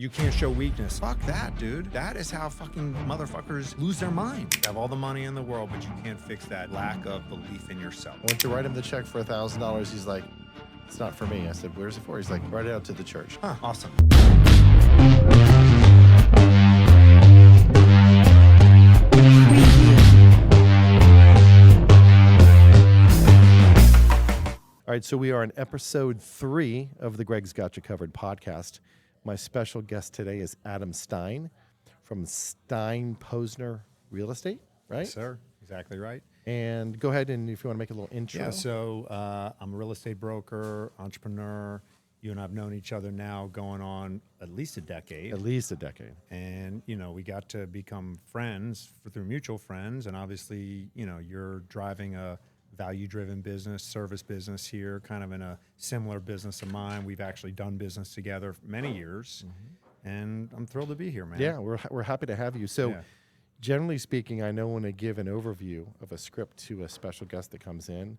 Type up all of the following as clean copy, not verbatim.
You can't show weakness. Fuck that, dude. That is how fucking motherfuckers lose their mind. You have all the money in the world, but you can't fix that lack of belief in yourself. I went to write him the check for $1,000. He's like, it's not for me. I said, where's it for? He's like, write it out to the church. Huh, awesome. All right, so we are in episode 3 of the Greg's Got You Covered podcast. My special guest today is Adam Stein from Stein Posner Real Estate, right? Yes, sir. Exactly right. And go ahead and if you want to make a little intro. Yeah, so I'm a real estate broker, entrepreneur. You and I have known each other now going on at least a decade. At least a decade. And, you know, we got to become friends through mutual friends. And obviously, you know, you're driving a value-driven business, service business here, kind of in a similar business of mine. We've actually done business together for many years. And I'm thrilled to be here, man. Yeah, we're happy to have you. So generally speaking, I know when I give an overview of a script to a special guest that comes in,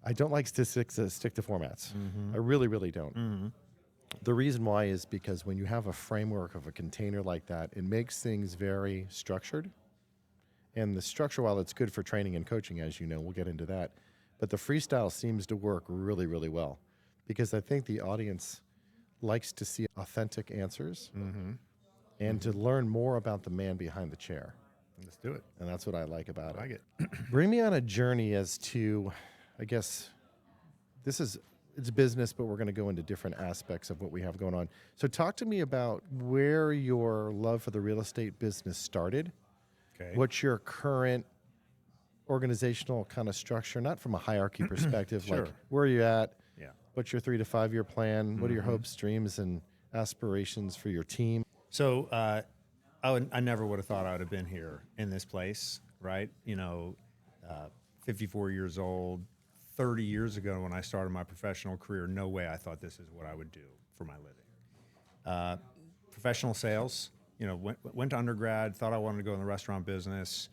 I don't like to stick to formats. I really, really don't. The reason why is because when you have a framework of a container like that, it makes things very structured. And the structure, while it's good for training and coaching, as you know, we'll get into that, but the freestyle seems to work really, really well because I think the audience likes to see authentic answers and to learn more about the man behind the chair. Let's do it. And that's what I like about it. I like it. Bring me on a journey as to, I guess, it's business, but we're going to go into different aspects of what we have going on. So talk to me about where your love for the real estate business started. Okay. What's your current organizational kind of structure, not from a hierarchy perspective, Sure. like where are you at? Yeah. What's your 3 to 5 year plan? What are your hopes, dreams, and aspirations for your team? So I never would have thought I would have been here in this place, right? You know, 54 years old, 30 years ago when I started my professional career, no way I thought this is what I would do for my living. Professional sales, you know, went to undergrad, thought I wanted to go in the restaurant business,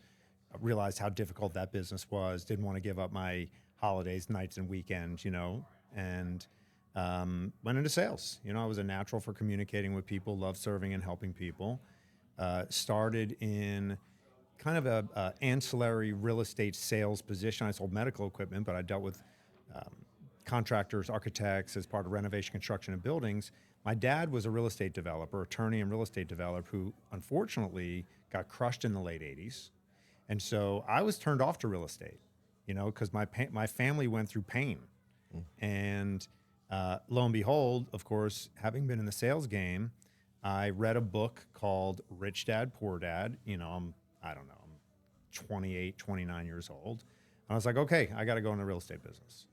realized how difficult that business was, didn't want to give up my holidays, nights, and weekends, you know, and went into sales. You know, I was a natural for communicating with people, loved serving and helping people. Started in kind of a ancillary real estate sales position. I sold medical equipment, but I dealt with contractors, architects as part of renovation, construction, and buildings. My dad was a real estate developer, attorney and real estate developer who unfortunately got crushed in the late 80s. And so I was turned off to real estate, you know, because my family went through pain. And lo and behold, of course, having been in the sales game, I read a book called Rich Dad, Poor Dad. You know, I'm 28, 29 years old. And I was like, okay, I got to go in the real estate business.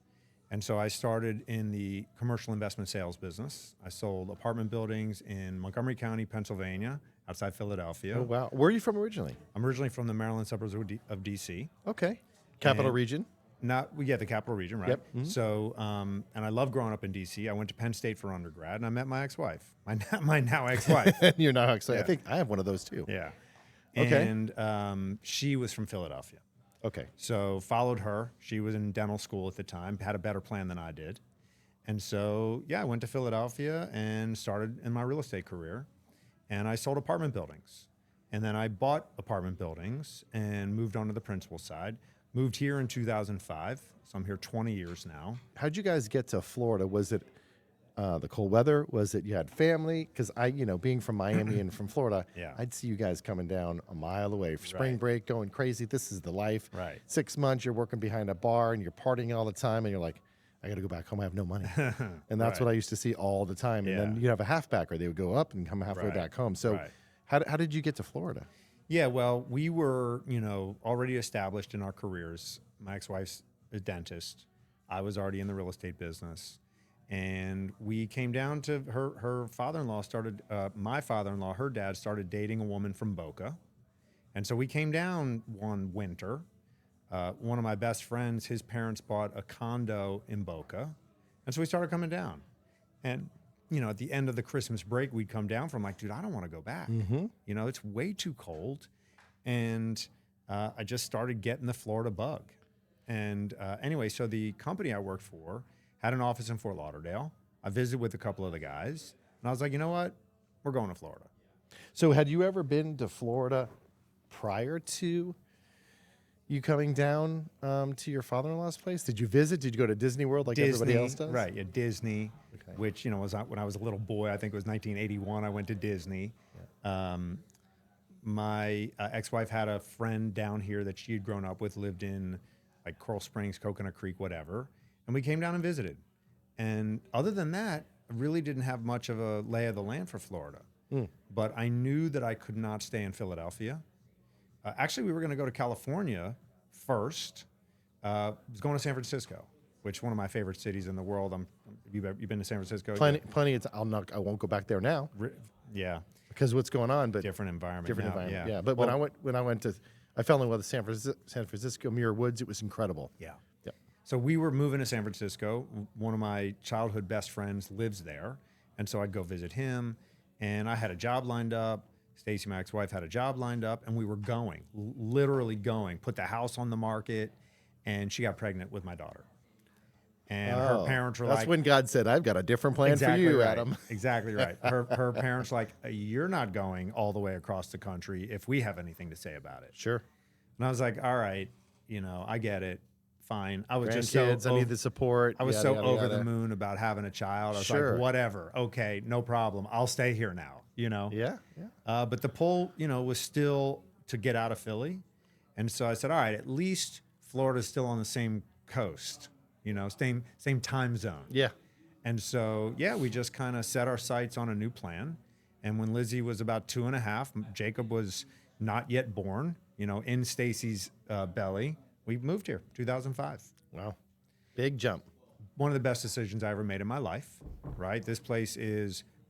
And so I started in the commercial investment sales business. I sold apartment buildings in Montgomery County, Pennsylvania, outside Philadelphia. Oh, wow. Where are you from originally? I'm originally from the Maryland suburbs of D.C. Okay. Capital region? The capital region, right? Yep. So, and I love growing up in D.C. I went to Penn State for undergrad, and I met my ex-wife, my now ex-wife. You're not excited. Yeah. I think I have one of those too. Yeah. Okay. And she was from Philadelphia. Okay. So followed her. She was in dental school at the time, had a better plan than I did. And so, I went to Philadelphia and started in my real estate career. And I sold apartment buildings. And then I bought apartment buildings and moved on to the principal side. Moved here in 2005. So I'm here 20 years now. How'd you guys get to Florida? Was it the cold weather? Was it you had family? Because being from Miami and from Florida, I'd see you guys coming down a mile away for spring break, going crazy. This is the life. Right. 6 months, you're working behind a bar and you're partying all the time, and you're like, I got to go back home. I have no money. And that's what I used to see all the time. And then you'd have a halfbacker. They would go up and come halfway back home. So how did you get to Florida? Yeah, well, we were, already established in our careers. My ex-wife's a dentist. I was already in the real estate business. And we came down to her father-in-law my father-in-law, her dad started dating a woman from Boca. And so we came down one winter. One of my best friends, his parents bought a condo in Boca. And so we started coming down. And, at the end of the Christmas break, we'd come down from like, dude, I don't want to go back. It's way too cold. And I just started getting the Florida bug. And anyway, so the company I worked for had an office in Fort Lauderdale. I visited with a couple of the guys. And I was like, you know what? We're going to Florida. So had you ever been to Florida prior to you coming down to your father-in-law's place? Did you visit? Did you go to Disney World like everybody else does? Right, yeah, Disney, Okay. which, was when I was a little boy, I think it was 1981, I went to Disney. My ex-wife had a friend down here that she had grown up with, lived in like Coral Springs, Coconut Creek, whatever. And we came down and visited. And other than that, I really didn't have much of a lay of the land for Florida. But I knew that I could not stay in Philadelphia. Actually, we were going to go to California first. I was going to San Francisco, which is one of my favorite cities in the world. You've been to San Francisco? Plenty. I won't go back there now. Yeah. Because what's going on, but Different environment. different now, environment. Yeah. But I fell in love with San Francisco, Muir Woods. It was incredible. Yeah. Yeah. So we were moving to San Francisco. One of my childhood best friends lives there. And so I'd go visit him. And I had a job lined up. Stacy, my ex-wife, had a job lined up. And we were going, literally going, put the house on the market. And she got pregnant with my daughter. And her parents were that's like... when God said, I've got a different plan for you, right. Adam. Exactly right. Her parents were like, you're not going all the way across the country if we have anything to say about it. Sure. And I was like, all right, I get it. Fine. I was just Grandkids, I need the support. I was yada, so yada, over yada. the moon about having a child. I was Sure. like, whatever. Okay, no problem. I'll stay here now, Yeah. But the pull, was still to get out of Philly. And so I said, all right, at least Florida's still on the same coast, same time zone. Yeah. And so, we just kind of set our sights on a new plan. And when Lizzie was about 2.5, Jacob was not yet born, in Stacy's belly, we moved here, 2005. Wow. Big jump. One of the best decisions I ever made in my life, right? This place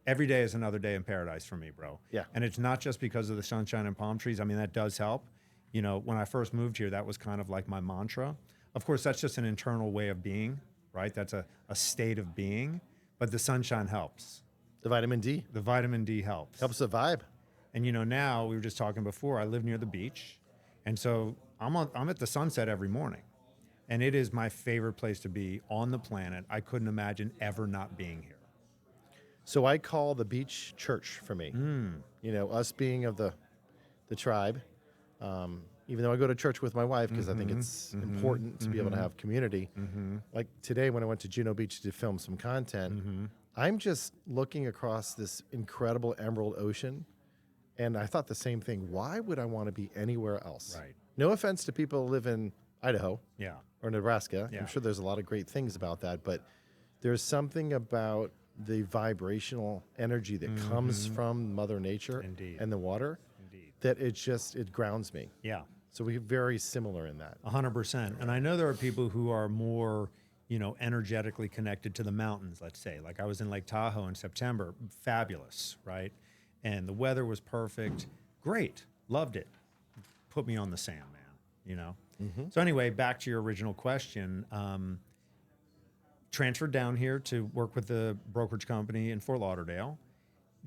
every day is another day in paradise for me, bro. Yeah. And it's not just because of the sunshine and palm trees. I mean, that does help. When I first moved here, that was kind of like my mantra. Of course, that's just an internal way of being, right? That's a state of being. But the sunshine helps. The vitamin D. The vitamin D helps. Helps the vibe. And now, we were just talking before, I live near the beach. And so I'm at the sunset every morning. And it is my favorite place to be on the planet. I couldn't imagine ever not being here. So I call the beach church for me. Us being of the tribe. Even though I go to church with my wife because I think it's important to be able to have community. Like today when I went to Juno Beach to film some content, I'm just looking across this incredible emerald ocean. And I thought the same thing. Why would I want to be anywhere else? Right. No offense to people who live in Idaho or Nebraska. Yeah. I'm sure there's a lot of great things about that. But there's something about the vibrational energy that comes from Mother Nature and the water that it grounds me. Yeah. So we're very similar in that. 100%. And I know there are people who are more, energetically connected to the mountains, let's say. Like I was in Lake Tahoe in September. Fabulous, right? And the weather was perfect. Great. Loved it. Put me on the sand, man, So anyway, back to your original question. Transferred down here to work with the brokerage company in Fort Lauderdale.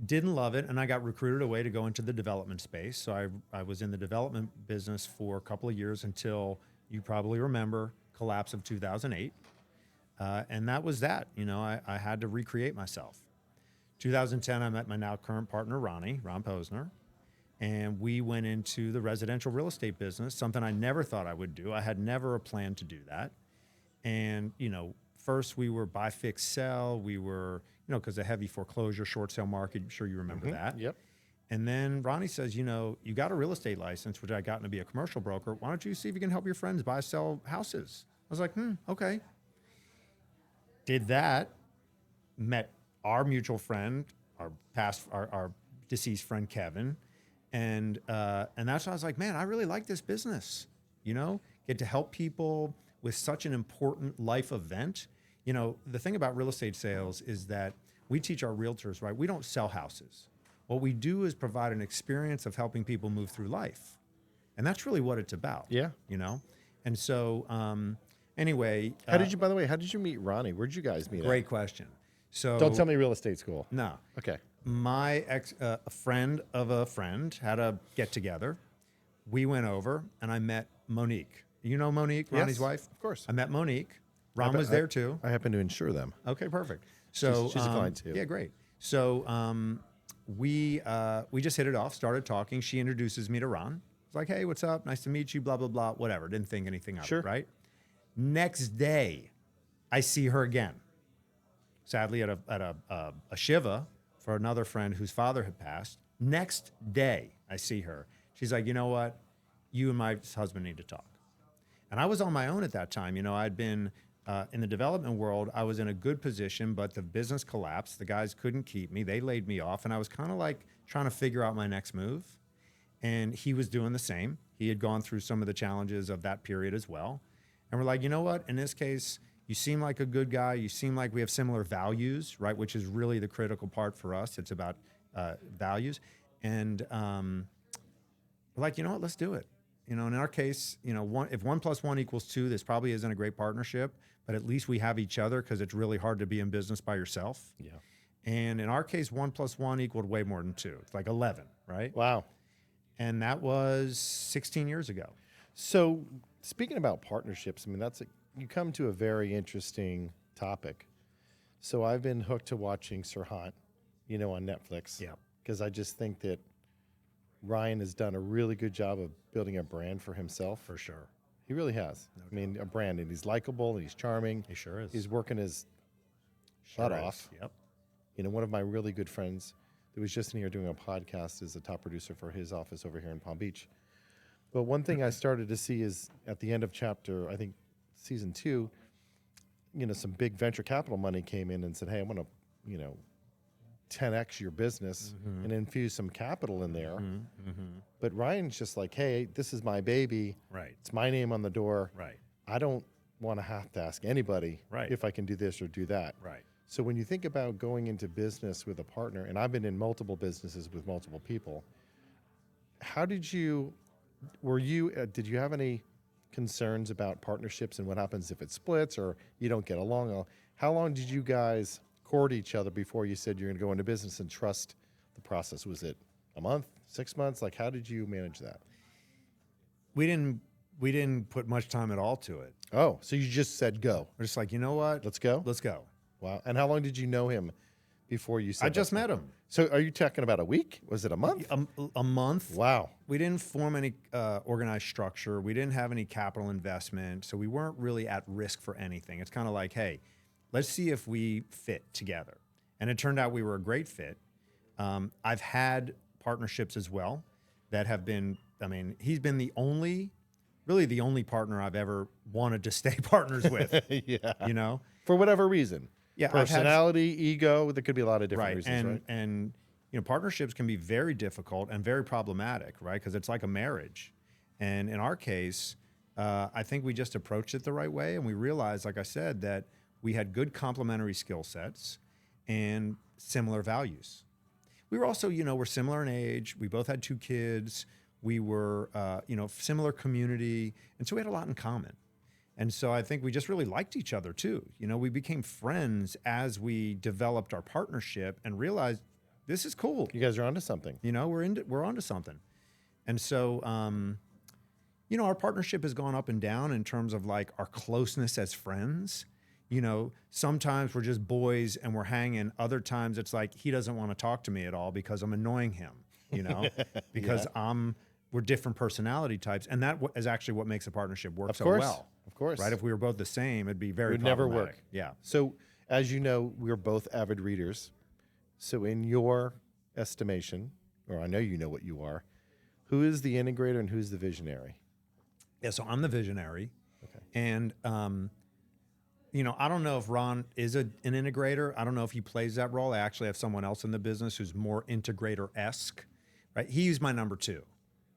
Didn't love it, and I got recruited away to go into the development space. So I was in the development business for a couple of years until, you probably remember, collapse of 2008. And that was that. I had to recreate myself. 2010, I met my now current partner, Ron Posner, and we went into the residential real estate business, something I never thought I would do. I had never a plan to do that. And, first we were buy, fix, sell. We were, because the heavy foreclosure, short sale market, I'm sure you remember that. Yep. And then Ronnie says, you got a real estate license, which I gotten to be a commercial broker. Why don't you see if you can help your friends buy, sell houses? I was like, okay. Did that, met our mutual friend, our deceased friend, Kevin. And that's why I was like, man, I really like this business, get to help people with such an important life event. The thing about real estate sales is that we teach our realtors, right? We don't sell houses. What we do is provide an experience of helping people move through life. And that's really what it's about. Yeah. And so, anyway. How did you meet Ronnie? Where'd you guys meet? Great question. So don't tell me real estate school. No. Okay. My a friend of a friend had a get together. We went over and I met Monique. You know Monique, Ronnie's wife? Of course. I met Monique. Ron was there too. I happen to insure them. Okay, perfect. So she's a client too. Yeah, great. So we just hit it off, started talking. She introduces me to Ron. It's like, hey, what's up? Nice to meet you, blah, blah, blah, whatever. Didn't think anything of Sure. it, right? Next day, I see her again. Sadly, at a Shiva for another friend whose father had passed. Next day, I see her. She's like, you know what? You and my husband need to talk. And I was on my own at that time. You know, I'd been in the development world. I was in a good position, but the business collapsed. The guys couldn't keep me. They laid me off. And I was kind of like trying to figure out my next move. And he was doing the same. He had gone through some of the challenges of that period as well. And we're like, you know what? In this case, you seem like a good guy. You seem like we have similar values, right? Which is really the critical part for us. It's about values. And we're like, you know what? Let's do it. You know, in our case, you know, if 1 + 1 = 2, this probably isn't a great partnership, but at least we have each other because it's really hard to be in business by yourself. Yeah. And in our case, 1 + 1 = way more than 2. It's like 11, right? Wow. And that was 16 years ago. So speaking about partnerships, I mean, you come to a very interesting topic. So I've been hooked to watching Sirhan, you know, on Netflix. Yeah. Because I just think that Ryan has done a really good job of building a brand for himself. For sure. He really has. I mean, a brand, and he's likable and he's charming. He sure is. He's working his butt off. Yep. You know, one of my really good friends that was just in here doing a podcast is a top producer for his office over here in Palm Beach. But one thing I started to see is at the end of chapter, I think season 2, you know, some big venture capital money came in and said, hey, I want to, you know, 10x your business and infuse some capital in there. But Ryan's just like, hey, this is my baby. Right. It's my name on the door. Right. I don't want to have to ask anybody if I can do this or do that. Right. So when you think about going into business with a partner, and I've been in multiple businesses with multiple people, how did you have any concerns about partnerships and what happens if it splits or you don't get along? How long did you guys court each other before you said you're going to go into business and trust the process? Was it a month, 6 months? Like, how did you manage that? We didn't put much time at all to it. Oh, so you just said go. We're just like, you know what? Let's go? Let's go. Wow. And how long did you know him before you said I just met him. So are you talking about a week? Was it a month? A month. Wow. We didn't form any organized structure. We didn't have any capital investment. So we weren't really at risk for anything. It's kind of like, hey, let's see if we fit together. And it turned out we were a great fit. I've had partnerships as well that have been, I mean, he's been really the only partner I've ever wanted to stay partners with. Yeah. You know? For whatever reason. Yeah. Personality, ego, there could be a lot of different reasons, right? And you know, partnerships can be very difficult and very problematic, right? Because it's like a marriage. And in our case, I think we just approached it the right way. And we realized, like I said, that we had good complementary skill sets and similar values. We were also, you know, we're similar in age. We both had 2 kids. We were, you know, similar community. And so we had a lot in common. And so I think we just really liked each other too. You know, we became friends as we developed our partnership and realized this is cool. You guys are onto something. You know, we're onto something. And so, you know, our partnership has gone up and down in terms of like our closeness as friends. You know, sometimes we're just boys and we're hanging. Other times it's like he doesn't want to talk to me at all because I'm annoying him, you know, because we're different personality types. And that is actually what makes a partnership work so well. Of course. Right? If we were both the same, it'd be very It would never problematic. work. Yeah. So as you know, we're both avid readers. So in your estimation, or I know you know what you are, who is the integrator and who's the visionary? Yeah, so I'm the visionary. Okay. And, you know, I don't know if Ron is an integrator. I don't know if he plays that role. I actually have someone else in the business who's more integrator-esque, right? He's my number 2,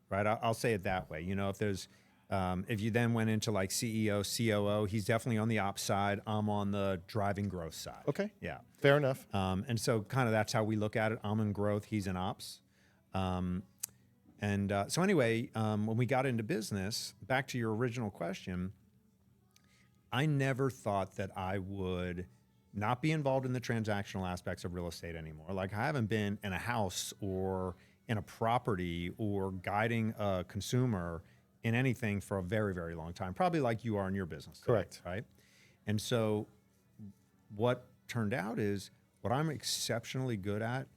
right? I'll say it that way. You know, if there's, if you then went into like CEO, COO, he's definitely on the ops side. I'm on the driving growth side. Okay. Yeah. Fair enough. And so kind of that's how we look at it. I'm in growth, he's in ops. So anyway, when we got into business, back to your original question, I never thought that I would not be involved in the transactional aspects of real estate anymore. Like I haven't been in a house or in a property or guiding a consumer in anything for a very, very long time, probably like you are in your business today, Correct. right? And so what turned out is What I'm exceptionally good at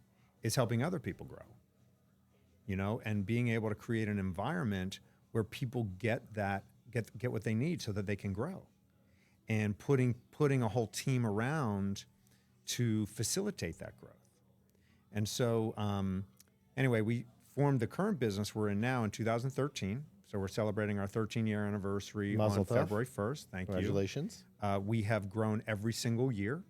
is helping other people grow, and being able to create an environment where people get what they need so that they can grow, and putting a whole team around to facilitate that growth. And so, anyway, we formed the current business we're in now in 2013. So we're celebrating our 13-year anniversary Mazel on tov. February 1st. Thank you. Congratulations. We have grown every single year,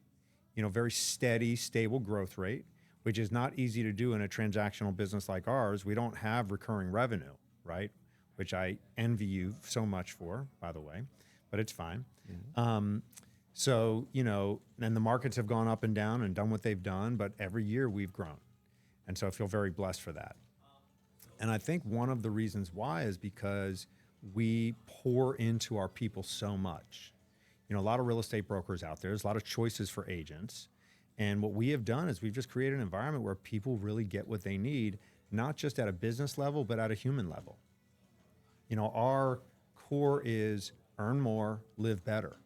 very steady, stable growth rate, which is not easy to do in a transactional business like ours. We don't have recurring revenue, right? Which I envy you so much for, by the way, but it's fine. So, and the markets have gone up and down and done what they've done, but every year we've grown. And so I feel very blessed for that. And I think one of the reasons why is because we pour into our people so much. A lot of real estate brokers out there, there's a lot of choices for agents. And what we have done is we've just created an environment where people really get what they need, not just at a business level, but at a human level. Our core is earn more, live better,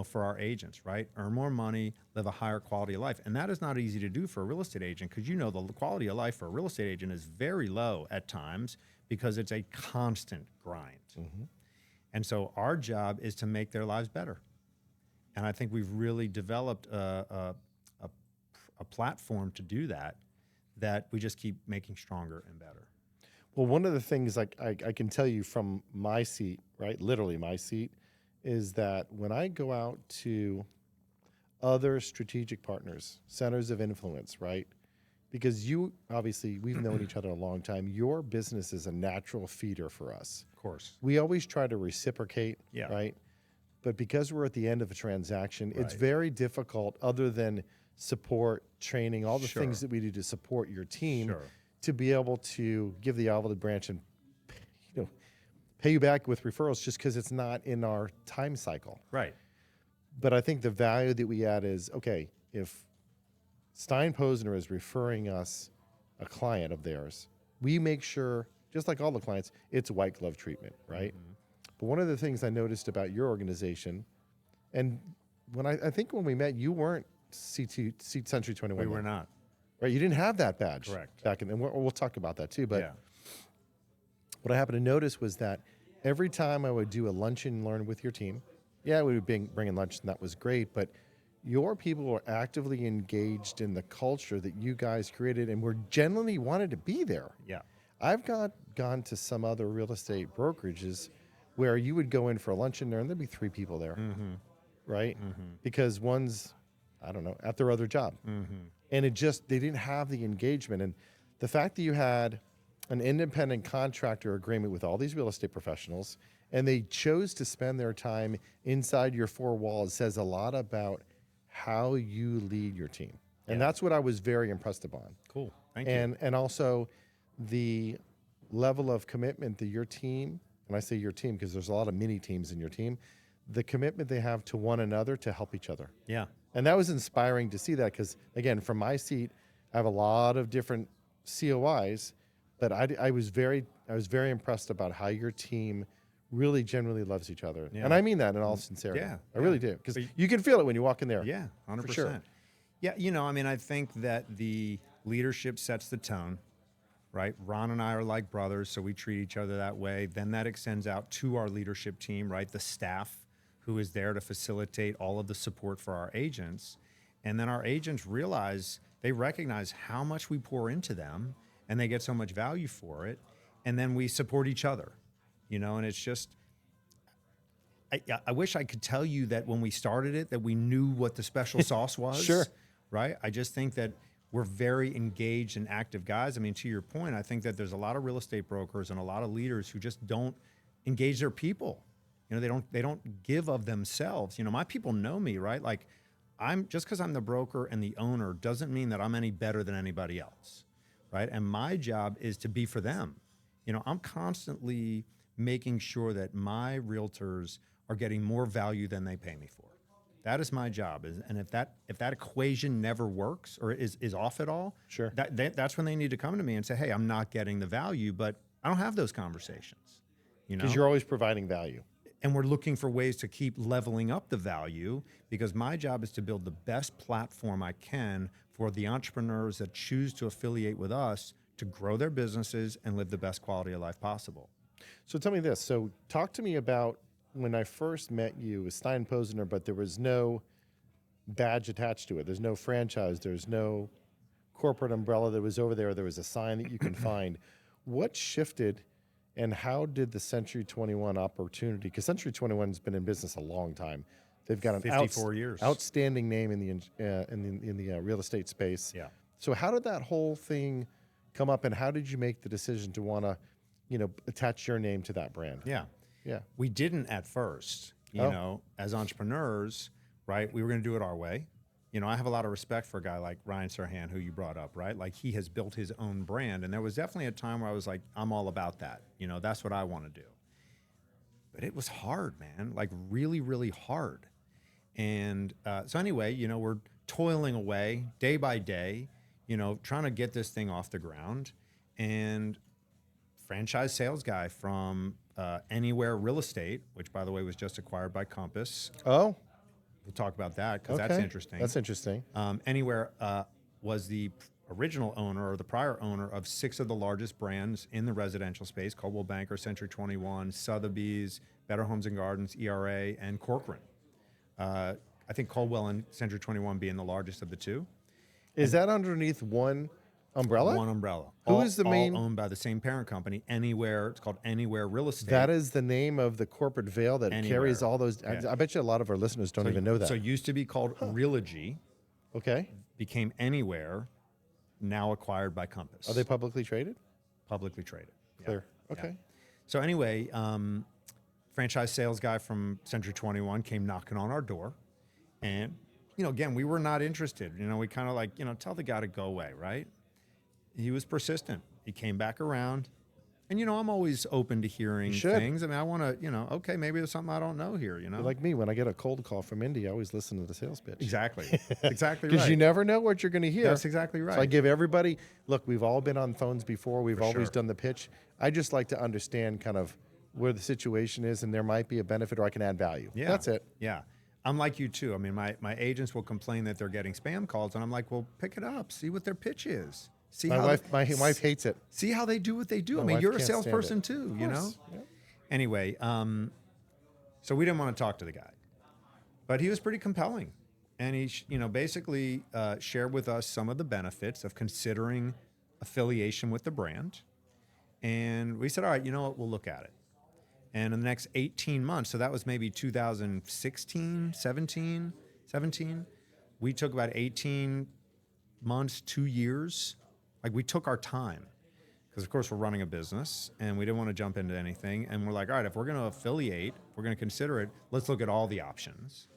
for our agents, right? Earn more money, live a higher quality of life. And that is not easy to do for a real estate agent, because the quality of life for a real estate agent is very low at times because it's a constant grind. And so our job is to make their lives better. And I think we've really developed a platform to do that we just keep making stronger and better. Well, one of the things I can tell you from my seat, right, literally my seat, is that when I go out to other strategic partners, centers of influence, right, because we've known each other a long time, your business is a natural feeder for us. Of course. We always try to reciprocate, Yeah. right? But because we're at the end of a transaction, it's Right. very difficult, other than support, training, all the Sure. things that we do to support your team, Sure. to be able to give the olive branch and pay you back with referrals, just because it's not in our time cycle. Right. But I think the value that we add is, okay, if Stein Posner is referring us a client of theirs, we make sure, just like all the clients, it's white glove treatment, right? But one of the things I noticed about your organization, and when I think when we met, you weren't Seat Century 21. We were not. Right, you didn't have that badge. Correct. Back in, and we'll talk about that too. But Yeah. what I happened to notice was that every time I would do a lunch and learn with your team, we would bring in lunch, and that was great. But your people were actively engaged in the culture that you guys created, and were genuinely wanted to be there. Yeah. I've gone to some other real estate brokerages where you would go in for a lunch and learn, there'd be 3 people there, right? Because one's, I don't know, at their other job. And they didn't have the engagement. And the fact that you had an independent contractor agreement with all these real estate professionals, and they chose to spend their time inside your 4 walls, says a lot about how you lead your team. And that's what I was very impressed upon. Cool. Thank you. And also the level of commitment that your team, and I say your team because there's a lot of mini teams in your team, the commitment they have to one another to help each other. Yeah. And that was inspiring to see that, because, again, from my seat, I have a lot of different COIs, but I was very impressed about how your team really genuinely loves each other. Yeah. And I mean that in all sincerity. Yeah. I really do, because you can feel it when you walk in there. Yeah, 100%. For sure. Yeah, I think that the leadership sets the tone, right? Ron and I are like brothers, so we treat each other that way. Then that extends out to our leadership team, right? The staff who is there to facilitate all of the support for our agents. And then our agents they recognize how much we pour into them, and they get so much value for it. And then we support each other, and it's just, I wish I could tell you that when we started it, that we knew what the special sauce was. Sure. Right? I just think that we're very engaged and active guys. I mean, to your point, I think that there's a lot of real estate brokers and a lot of leaders who just don't engage their people. They don't give of themselves. My people know me, right? Like, just because I'm the broker and the owner doesn't mean that I'm any better than anybody else, right? And my job is to be for them. I'm constantly making sure that my realtors are getting more value than they pay me for. That is my job. And if that equation never works or is off at all, Sure. That's when they need to come to me and say, hey, I'm not getting the value, but I don't have those conversations. Because you're always providing value. And we're looking for ways to keep leveling up the value, because my job is to build the best platform I can for the entrepreneurs that choose to affiliate with us to grow their businesses and live the best quality of life possible. So tell me this. So talk to me about when I first met you with Stein Posner, but there was no badge attached to it. There's no franchise. There's no corporate umbrella that was over there. There was a sign that you can find. What shifted, and how did the Century 21 opportunity, because Century 21 has been in business a long time. They've got an 54 years. Outstanding name in the real estate space. Yeah. So how did that whole thing come up, and how did you make the decision to want to, attach your name to that brand? Yeah. Yeah. We didn't at first, you know, as entrepreneurs, right? We were going to do it our way. I have a lot of respect for a guy like Ryan Serhan, who you brought up, right? Like, he has built his own brand. And there was definitely a time where I was like, I'm all about that. That's what I want to do. But it was hard, man, like really, really hard. And so anyway, we're toiling away day by day, trying to get this thing off the ground. And franchise sales guy from Anywhere Real Estate, which, by the way, was just acquired by Compass. Oh, we'll talk about that, because that's interesting. That's interesting. Anywhere was the original owner, or the prior owner, of 6 of the largest brands in the residential space: Coldwell Banker, Century 21, Sotheby's, Better Homes and Gardens, ERA, and Corcoran. I think Coldwell and Century 21 being the largest of the two. Is that underneath one umbrella? One umbrella. Who is the main? All owned by the same parent company, Anywhere. It's called Anywhere Real Estate. That is the name of the corporate veil that Anywhere. carries all those. Yeah. I bet you a lot of our listeners don't even know that. So it used to be called Relogy, Okay. became Anywhere, now acquired by Compass. Are they publicly traded? Publicly traded. Yeah. Clear. Yeah. Okay. So anyway, franchise sales guy from Century 21 came knocking on our door. And, again, we were not interested. We kind of like, tell the guy to go away, right? He was persistent. He came back around. And, I'm always open to hearing things. I mean, I want to, okay, maybe there's something I don't know here, You're like me, when I get a cold call from Indy, I always listen to the sales pitch. Exactly. Exactly right. Because you never know what you're going to hear. That's exactly right. So I give everybody, look, we've all been on phones before. We've always sure. done the pitch. I just like to understand kind of where the situation is, and there might be a benefit, or I can add value. Yeah. That's it. Yeah. I'm like you too. I mean, my agents will complain that they're getting spam calls, and I'm like, well, pick it up. See what their pitch is. See My wife hates it. See how they do what they do. My I mean, wife you're a can't stand salesperson it. too, Of you know? course. Yep. Anyway, so we didn't want to talk to the guy, but he was pretty compelling. And he, basically shared with us some of the benefits of considering affiliation with the brand. And we said, all right, you know what, we'll look at it. And in the next 18 months, so that was maybe 2016, 17, we took about 18 months, 2 years. Like, we took our time, because of course we're running a business and we didn't want to jump into anything. And we're like, all right, if we're going to affiliate, if we're going to consider it, let's look at all the options.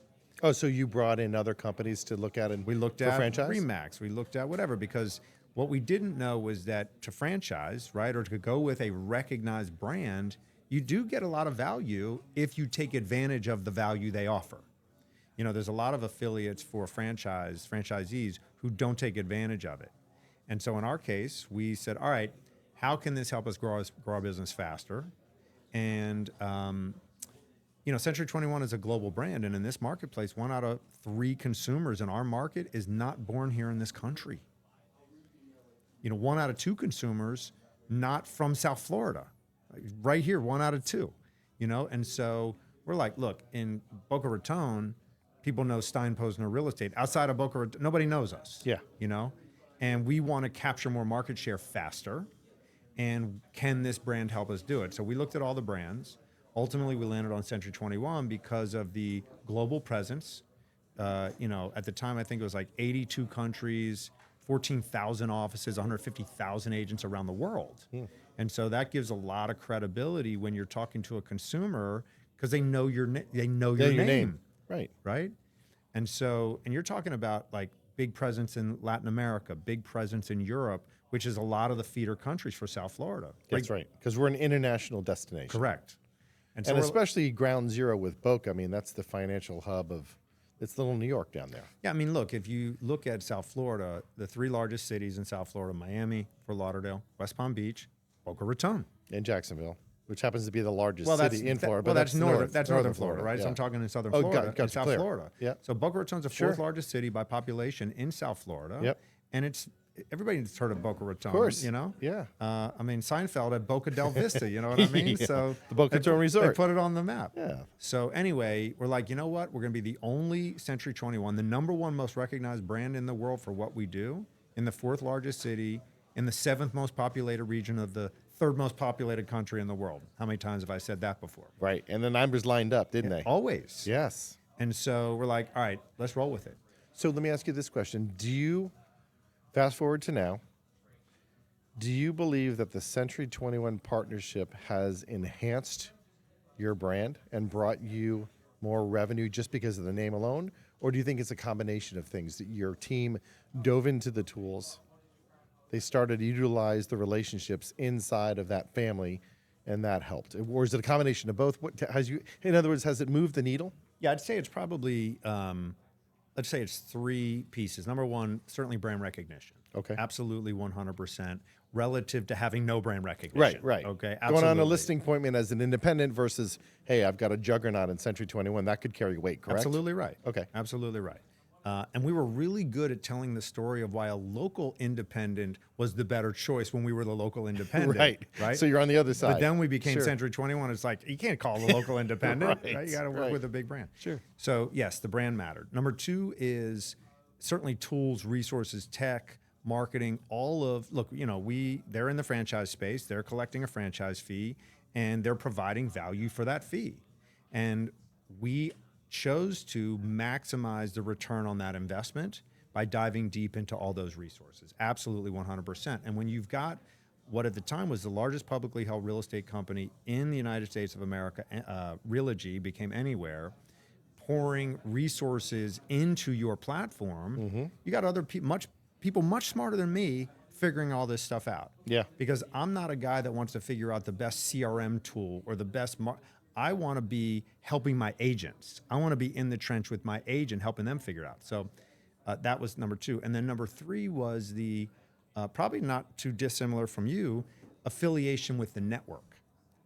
Oh, so you brought in other companies to look at it? We looked for at franchise? Remax, we looked at whatever, because what we didn't know was that to franchise, right, or to go with a recognized brand, you do get a lot of value if you take advantage of the value they offer. There's a lot of affiliates for franchisees who don't take advantage of it. And so in our case, we said, all right, how can this help us grow our business faster? And, Century 21 is a global brand. And in this marketplace, 1 out of 3 consumers in our market is not born here in this country. 1 out of 2 consumers not from South Florida. Right here, 1 out of 2, And so we're like, look, in Boca Raton, people know Stein Posner Real Estate. Outside of Boca Raton, nobody knows us. Yeah. And we want to capture more market share faster. And can this brand help us do it? So we looked at all the brands. Ultimately, we landed on Century 21 because of the global presence. At the time, I think it was like 82 countries, 14,000 offices, 150,000 agents around the world. And so that gives a lot of credibility when you're talking to a consumer, because they know your name. Right. And so, and you're talking about like big presence in Latin America, big presence in Europe, which is a lot of the feeder countries for South Florida. That's right, because we're an international destination. Correct. And especially ground zero with Boca. I mean, that's the financial hub of, it's little New York down there. Yeah, I mean, look, if you look at South Florida, the 3 largest cities in South Florida, Miami, Fort Lauderdale, West Palm Beach, Boca Raton. In Jacksonville. which happens to be the largest Well, city in Florida. Well, but that's northern Florida, right? So Yeah. I'm talking in southern Oh, Florida, got and South clear. Florida. Yeah. So Boca Raton's the Sure. fourth largest city by population in South Florida. Yep. And it's everybody's heard of Boca Raton, Of course. you know? Yeah. I mean, Seinfeld at Boca del Vista, you know what I mean? Yeah. So The Boca Raton Resort. They put it on the map. Yeah. So anyway, we're like, you know what? We're going to be the only Century 21, the number one most recognized brand in the world for what we do, in the fourth largest city, in the seventh most populated region of the third most populated country in the world. How many times have I said that before? Right. And the numbers lined up, didn't they? Always. Yes. And so we're like, all right, let's roll with it. So let me ask you this question. Do you, fast forward to now, do you believe that the Century 21 partnership has enhanced your brand and brought you more revenue just because of the name alone? Or do you think it's a combination of things, that your team dove into the tools, they started to utilize the relationships inside of that family, and that helped? Or is it a combination of both? What has you, in other words, has it moved the needle? Yeah, I'd say it's probably, let's say it's three pieces. Number one, certainly brand recognition. Okay. Absolutely 100% relative to having no brand recognition. Right. Okay. Going on a listing appointment as an independent versus, hey, I've got a juggernaut in Century 21, that could carry weight, correct? Absolutely right. Okay. Absolutely right. And we were really good at telling the story of why a local independent was the better choice when we were the local independent. Right. So you're on the other side. But then we became Sure. Century 21. It's like, you can't call the local independent. Right, You got to work right. with a big brand. Sure. So yes, the brand mattered. Number two is certainly tools, resources, tech, marketing, all of, look, you know, they're in the franchise space, they're collecting a franchise fee, and they're providing value for that fee. And we chose to maximize the return on that investment by diving deep into all those resources. Absolutely 100%. And when you've got what at the time was the largest publicly held real estate company in the United States of America, Relocation became Anywhere, pouring resources into your platform, you got other people much smarter than me figuring all this stuff out. Yeah. Because I'm not a guy that wants to figure out the best CRM tool or the best I want to be helping my agents. I want to be in the trench with my agent, helping them figure it out. So that was number two. And then number three was the, probably not too dissimilar from you, affiliation with the network,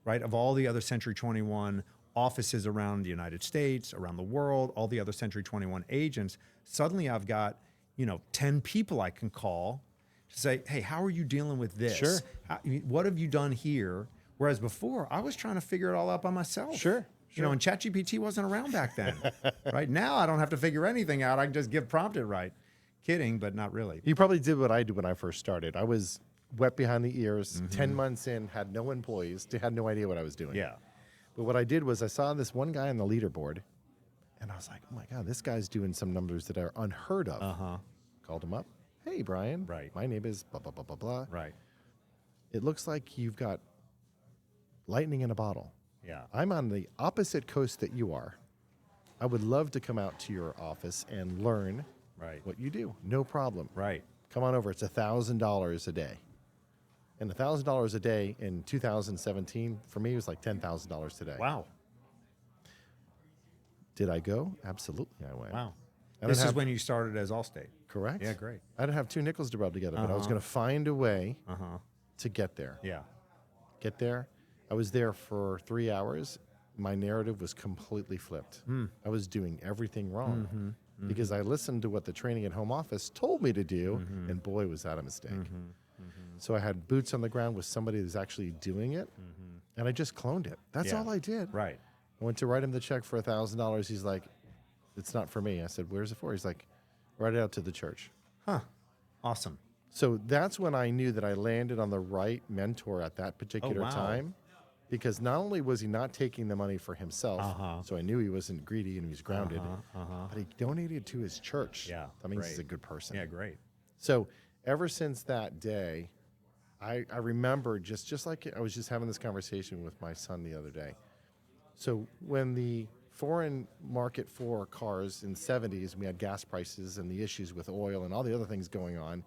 right? Of all the other Century 21 offices around the United States, around the world, all the other Century 21 agents. Suddenly I've got, 10 people I can call to say, hey, how are you dealing with this? Sure. What have you done here? Whereas before, I was trying to figure it all out by myself. Sure. And ChatGPT wasn't around back then. Right now, I don't have to figure anything out. I can just prompt it right. Kidding, but not really. You probably did what I did when I first started. I was wet behind the ears, 10 months in, had no employees, had no idea what I was doing. Yeah. But what I did was I saw this one guy on the leaderboard, and I was like, oh my God, this guy's doing some numbers that are unheard of. Called him up. Hey, Brian. Right. My name is blah, blah, blah, blah, blah. Right. It looks like you've got lightning in a bottle. Yeah. I'm on the opposite coast that you are. I would love to come out to your office and learn Right. what you do. No problem. Right. Come on over. It's $1,000 a day. And $1,000 a day in 2017, for me, was like $10,000 today. Wow. Did I go? Absolutely, I went. Wow. I This didn't is have- when you started as Allstate. Correct. Yeah, great. I didn't have two nickels to rub together, but I was going to find a way to get there. Yeah. Get there. I was there for 3 hours. My narrative was completely flipped. I was doing everything wrong because I listened to what the training at home office told me to do, and boy, was that a mistake. So I had boots on the ground with somebody who's actually doing it, and I just cloned it. That's Yeah. all I did. Right. I went to write him the check for $1,000. He's like, it's not for me. I said, where's it for? He's like, write it out to the church. Huh. Awesome. So that's when I knew that I landed on the right mentor at that particular wow. time, because not only was he not taking the money for himself, so I knew he wasn't greedy and he was grounded, but he donated to his church. Yeah, That means great. he's a good person. Yeah, great. So ever since that day, I remember just like I was just having this conversation with my son the other day. So when the foreign market for cars in the 70s, we had gas prices and the issues with oil and all the other things going on.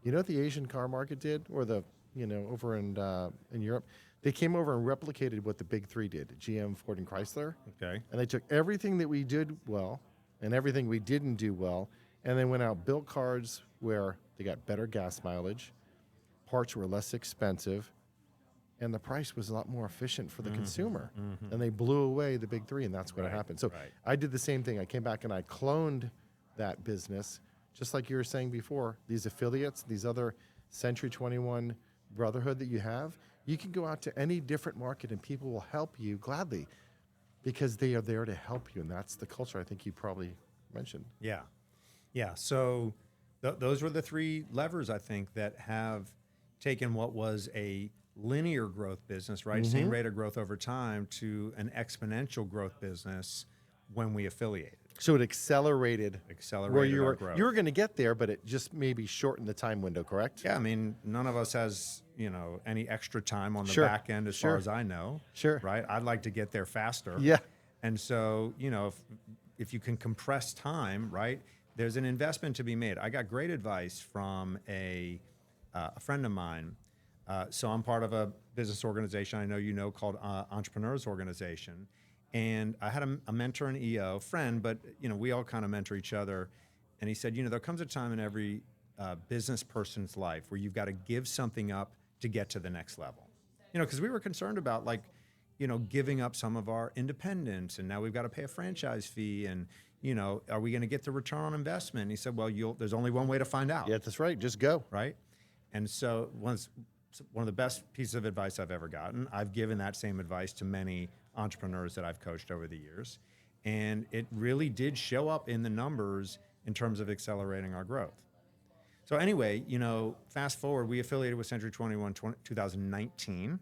You know what the Asian car market did, or the over in Europe? They came over and replicated what the big three did: GM, Ford, and Chrysler. Okay. And they took everything that we did well and everything we didn't do well, and they went out, built cars where they got better gas mileage, parts were less expensive, and the price was a lot more efficient for the consumer. And they blew away the big three, and that's what happened. So I did the same thing. I came back and I cloned that business, just like you were saying before. These affiliates, these other Century 21 Brotherhood that you have, you can go out to any different market and people will help you gladly because they are there to help you. And that's the culture I think you probably mentioned. Yeah. Yeah. So those were the three levers, I think, that have taken what was a linear growth business, right? Same rate of growth over time to an exponential growth business when we affiliated. So it accelerated where you our were growth. you were going to get there, but it just maybe shortened the time window, correct? Yeah, I mean, none of us has, any extra time on the Sure. back end as far as I know. Sure. Right? I'd like to get there faster. Yeah. And so, if you can compress time, right, there's an investment to be made. I got great advice from a friend of mine. So I'm part of a business organization I know you know called Entrepreneurs Organization. And I had a mentor and EO, friend, but we all kind of mentor each other. And he said, there comes a time in every business person's life where you've got to give something up to get to the next level. Because we were concerned about giving up some of our independence, and now we've got to pay a franchise fee, and are we going to get the return on investment? And he said, well, there's only one way to find out. Yeah, that's right. Just go. Right. And so one of the best pieces of advice I've ever gotten. I've given that same advice to many entrepreneurs that I've coached over the years. And it really did show up in the numbers in terms of accelerating our growth. So anyway, fast forward, we affiliated with Century 21 2019.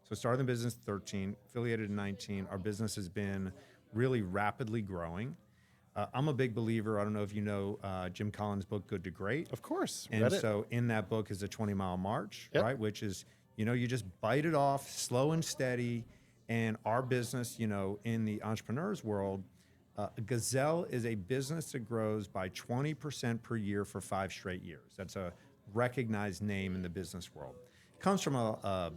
So started the business 13, affiliated in 19. Our business has been really rapidly growing. I'm a big believer. I don't know if you know Jim Collins' book, Good to Great. Of course. And so in that book is a 20-mile march, right? Which is, you just bite it off slow and steady. And our business, in the entrepreneurs world, Gazelle is a business that grows by 20% per year for 5 straight years. That's a recognized name in the business world. It comes from a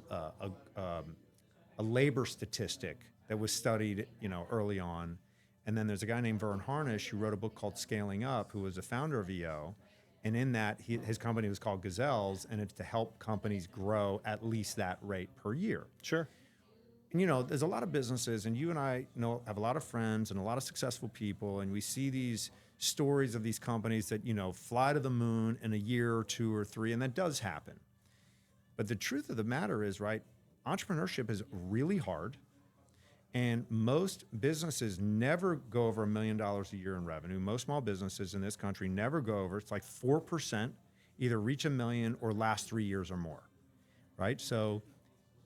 labor statistic that was studied, early on. And then there's a guy named Vern Harnish who wrote a book called Scaling Up, who was a founder of EO. And in that, his company was called Gazelles, and it's to help companies grow at least that rate per year. Sure. And there's a lot of businesses, and you and I have a lot of friends and a lot of successful people, and we see these stories of these companies that, fly to the moon in a year or 2 or 3, and that does happen. But the truth of the matter is, right, entrepreneurship is really hard. And most businesses never go over $1 million a year in revenue. Most small businesses in this country never go over. It's like 4%, either reach $1 million or last 3 years or more, right? So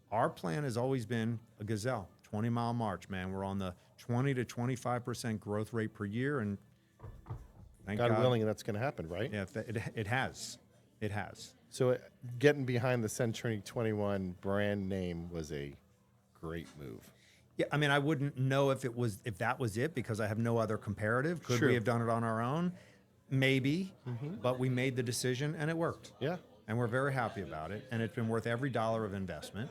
our plan has always been a Gazelle, 20-mile march, man. We're on the 20 to 25% growth rate per year, and thank God willing, that's going to happen, right? Yeah, it has. It has. So getting behind the Century 21 brand name was a great move. Yeah, I mean, I wouldn't know if that was it because I have no other comparative. Could we have done it on our own? Maybe, but we made the decision and it worked. Yeah. And we're very happy about it. And it's been worth every dollar of investment.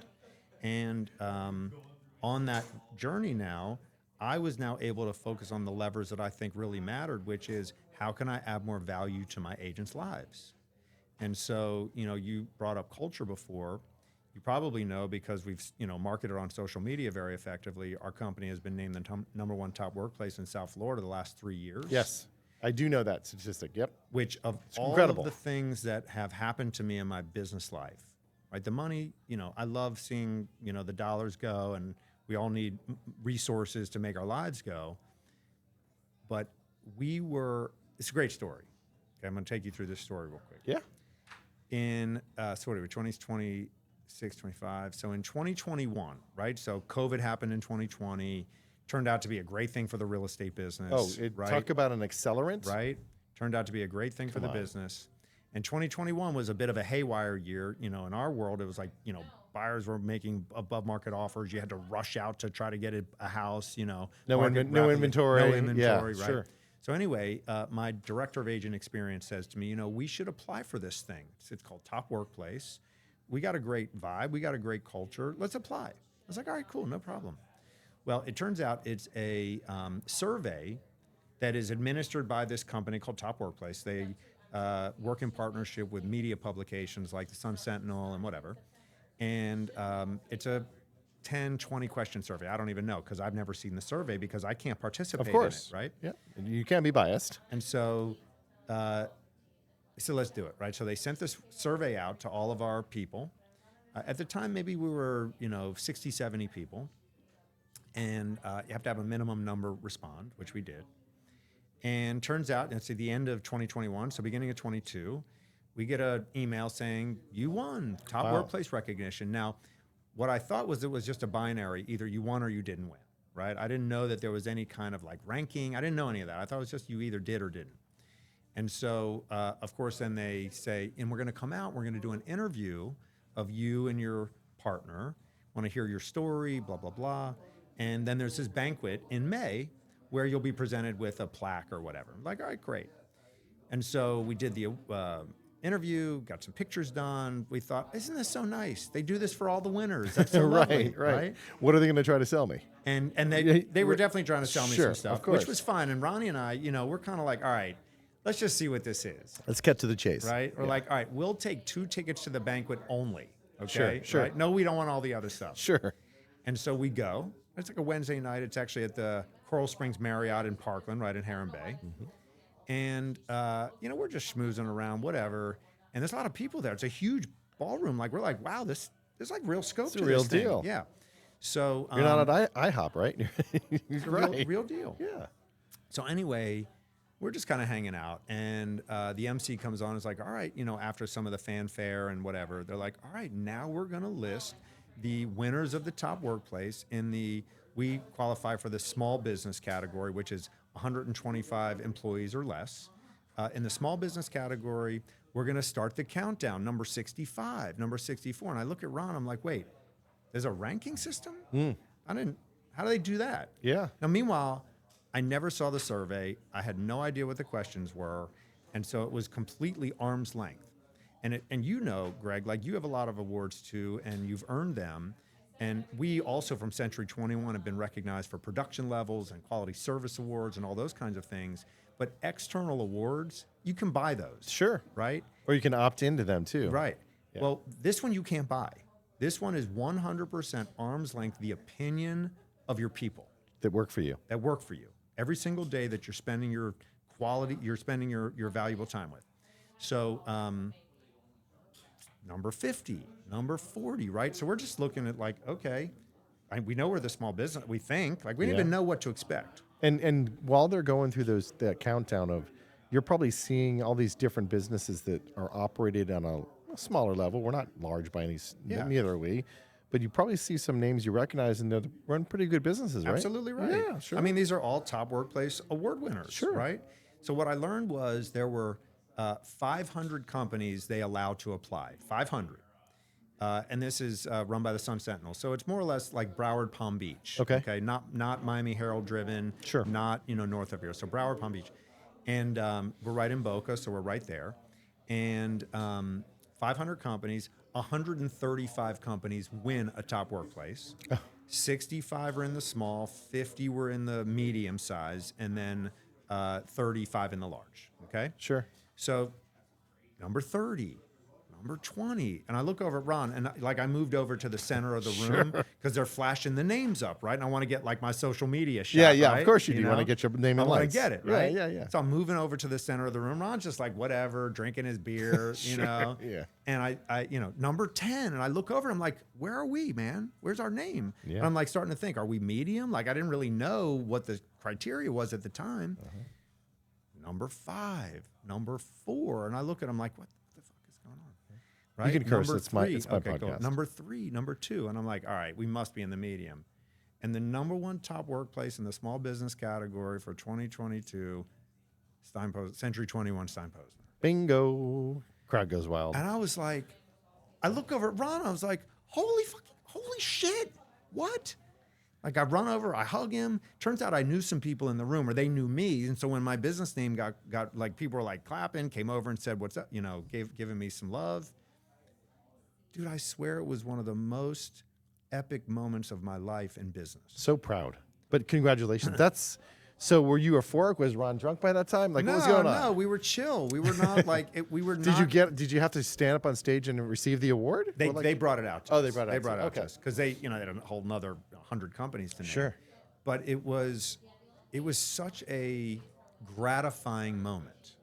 And on that journey now, I was now able to focus on the levers that I think really mattered, which is how can I add more value to my agents' lives? And so, you brought up culture before. You probably know because we've, marketed on social media very effectively. Our company has been named the #1 top workplace in South Florida the last 3 years. Yes, I do know that statistic. Yep. Which of all incredible. Of the things that have happened to me in my business life, right? The money, I love seeing, the dollars go, and we all need resources to make our lives go. But it's a great story. Okay, I'm going to take you through this story real quick. Yeah. In, 2026, 25. So in 2021, right? So COVID happened in 2020, turned out to be a great thing for the real estate business. Right? Talk about an accelerant. Right? Turned out to be a great thing for the business. And 2021 was a bit of a haywire year. In our world, it was like, buyers were making above market offers. You had to rush out to try to get a house, No inventory. Yeah, right? Sure. So anyway, my director of agent experience says to me, we should apply for this thing. It's called Top Workplace. We got a great vibe. We got a great culture. Let's apply. I was like, all right, cool, no problem. Well, it turns out it's a survey that is administered by this company called Top Workplace. They work in partnership with media publications like the Sun Sentinel and whatever. And it's a 10, 20 question survey. I don't even know because I've never seen the survey because I can't participate Of course. in it, right? Yeah. And you can't be biased. And so let's do it, right? So they sent this survey out to all of our people. At the time, maybe we were, 60, 70 people. And you have to have a minimum number respond, which we did. And turns out, it's at the end of 2021, so beginning of 22, we get an email saying, you won top workplace recognition. Now, what I thought was it was just a binary, either you won or you didn't win, right? I didn't know that there was any kind of like ranking. I didn't know any of that. I thought it was just you either did or didn't. And so, of course, then they say, and we're going to come out, we're going to do an interview of you and your partner. Want to hear your story, blah, blah, blah. And then there's this banquet in May where you'll be presented with a plaque or whatever. I'm like, all right, great. And so we did the interview, got some pictures done. We thought, isn't this so nice? They do this for all the winners. That's so lovely, right? What are they going to try to sell me? And they were definitely trying to sell me some stuff, of course. which was fine. And Ronnie and I, we're kind of like, all right, let's just see what this is. Let's cut to the chase. Right? We're like, all right, we'll take 2 tickets to the banquet only. Okay? Sure. Right? No, we don't want all the other stuff. Sure. And so we go. It's like a Wednesday night. It's actually at the Coral Springs Marriott in Parkland, right in Heron Bay. Mm-hmm. And, we're just schmoozing around, whatever. And there's a lot of people there. It's a huge ballroom. Like, we're like, wow, there's like real scope it's to a real this thing. deal. Yeah. So you're not at IHOP, right? Right. Real deal. Yeah. So anyway, we're just kind of hanging out, and the MC comes on and is like, all right, after some of the fanfare and whatever, they're like, all right, now we're going to list the winners of the top workplace we qualify for the small business category, which is 125 employees or less. In the small business category, we're going to start the countdown, number 65, number 64. And I look at Ron, I'm like, wait, there's a ranking system? How do they do that? Yeah. Now, meanwhile, I never saw the survey. I had no idea what the questions were. And so it was completely arm's length. And Greg, like you have a lot of awards too, and you've earned them. And we also from Century 21 have been recognized for production levels and quality service awards and all those kinds of things. But external awards, you can buy those. Sure. Right? Or you can opt into them too. Right. Yeah. Well, this one you can't buy. This one is 100% arm's length, the opinion of your people. That work for you. That work for you. Every single day that you're spending your valuable time with. So, number 50, number 40, right? So we're just looking at like, okay, we know we're the small business, we think. Like we didn't even know what to expect. And while they're going through that countdown of, you're probably seeing all these different businesses that are operated on a smaller level. We're not large by neither are we. But you probably see some names you recognize, and they're run pretty good businesses, right? Absolutely right. Yeah, sure. I mean, these are all top workplace award winners, sure. Right? So what I learned was there were 500 companies they allowed to apply, 500. And this is run by the Sun Sentinel. So it's more or less like Broward, Palm Beach. Okay. Not Miami Herald driven. Sure. Not, north of here. So Broward, Palm Beach. And we're right in Boca, so we're right there. And 500 companies, 135 companies win a top workplace. 65 are in the small, 50 were in the medium size, and then 35 in the large. Okay? Sure. So number 30, number 20. And I look over at Ron, and I moved over to the center of the room because they're flashing the names up, right? And I want to get like my social media shot. Yeah, right? of course you do. You want to get your name in lights. I want to get it, right? Yeah. So I'm moving over to the center of the room. Ron's just like, whatever, drinking his beer, Yeah. And I number 10, and I look over, I'm like, where are we, man? Where's our name? Yeah. And I'm like starting to think, are we medium? Like I didn't really know what the criteria was at the time. Number 5, number 4, and I look at him like, what the fuck is going on? Right? You can curse. Number It's my 3, okay, podcast. cool. Number 3, number 2, and I'm like, all right, we must be in the medium. And the number 1 top workplace in the small business category for 2022, Century 21 Stein Posner. Bingo. Crowd goes wild. And I was like, I look over at Ron, I was like, holy shit, what? Like I run over, I hug him. Turns out I knew some people in the room, or they knew me. And so when my business name got like people were like clapping, came over and said, "What's up?" Giving me some love. Dude, I swear it was one of the most epic moments of my life in business. So proud. But congratulations. That's So were you euphoric? Was Ron drunk by that time? Like, what was going on? No, we were chill. We were not like we were. Did you have to stand up on stage and receive the award? They brought it out. To Oh, us. they brought it out to us because they had a whole nother 100 companies to name. Sure. But it was such a gratifying moment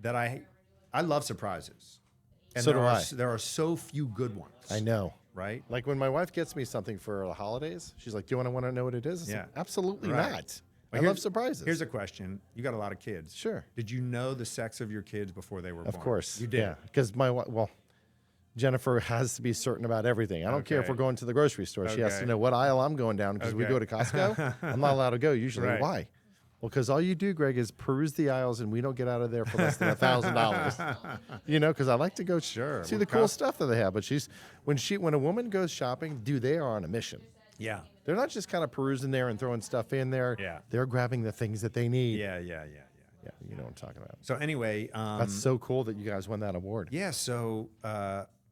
that I love surprises. And So do I. There are so few good ones. I know. Right? Like when my wife gets me something for the holidays, she's like, "Do you want to know what it is?" I said, absolutely not. I love surprises. Here's a question: you got a lot of kids. Sure. Did you know the sex of your kids before they were born? Of course. You did. Yeah, because Jennifer has to be certain about everything. I don't care if we're going to the grocery store. She has to know what aisle I'm going down because we go to Costco. I'm not allowed to go usually. Right. Why? Well, because all you do, Greg, is peruse the aisles, and we don't get out of there for less than $1,000. Because I like to go see the cool stuff that they have. But when a woman goes shopping, they are on a mission. Yeah. They're not just kind of perusing there and throwing stuff in there. Yeah. They're grabbing the things that they need. Yeah. Yeah, you know what I'm talking about. So anyway, That's so cool that you guys won that award. yeah. So